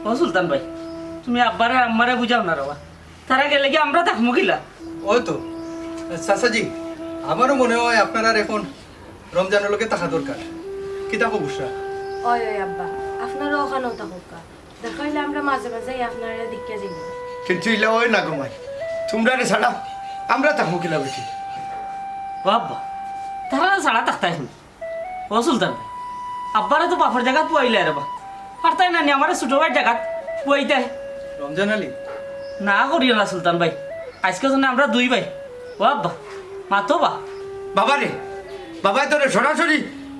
ও সুলতান ভাই তুমি আব্বারে আম্মারে বুঝাও না রবা তারা গেলে কি আমরা থাকবো কিলা ওই তো চাচাজি আমারও মনে হয় আপনার আর এখন রমজানের লোকে থাকা দরকার কি থাকো বুসরা ওই ওই আব্বা আপনারও ওখানেও থাকুক দেখাইলে আমরা মাঝে মাঝে আপনারা দিকে যাই কিন্তু ইলা ওই না ঘুমাই তোমরা রে ছাড়া আমরা থাকবো কিলা বেটি ও আব্বা তারা সাড়া থাকতে এখন ও সুলতান ভাই আব্বারে তো বাপর জায়গা পুয়াইলে রে বা পারতাই না নি আমার ছোট ভাই জায়গা পুয়াইতে রমজান আলী না করিও না সুলতান ভাই আজকে জন্য আমরা 2 ভাই ও আব্বা মা তো বা বাবা রে বাবা তোরে সরাসরি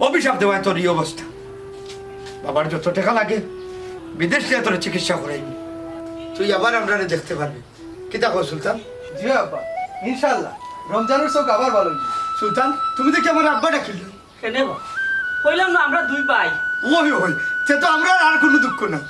অভিশাপ দেওয়া তোর এই অবস্থা বাবার যত টাকা লাগে বিদেশ নিয়ে তোর চিকিৎসা করাইবি তুই আবার আমরা দেখতে পারবি কিতা কো সুলতান? জি আব্বা ইনশাআল্লাহ রমজানের চোখ আবার ভালো হইবে। সুলতান তুমি দেখি আমার আব্বা ডাকিল কেনে বা কইলাম না আমরা দুই ভাই ওই ওই সে তো আমরা আর কোনো দুঃখ নাই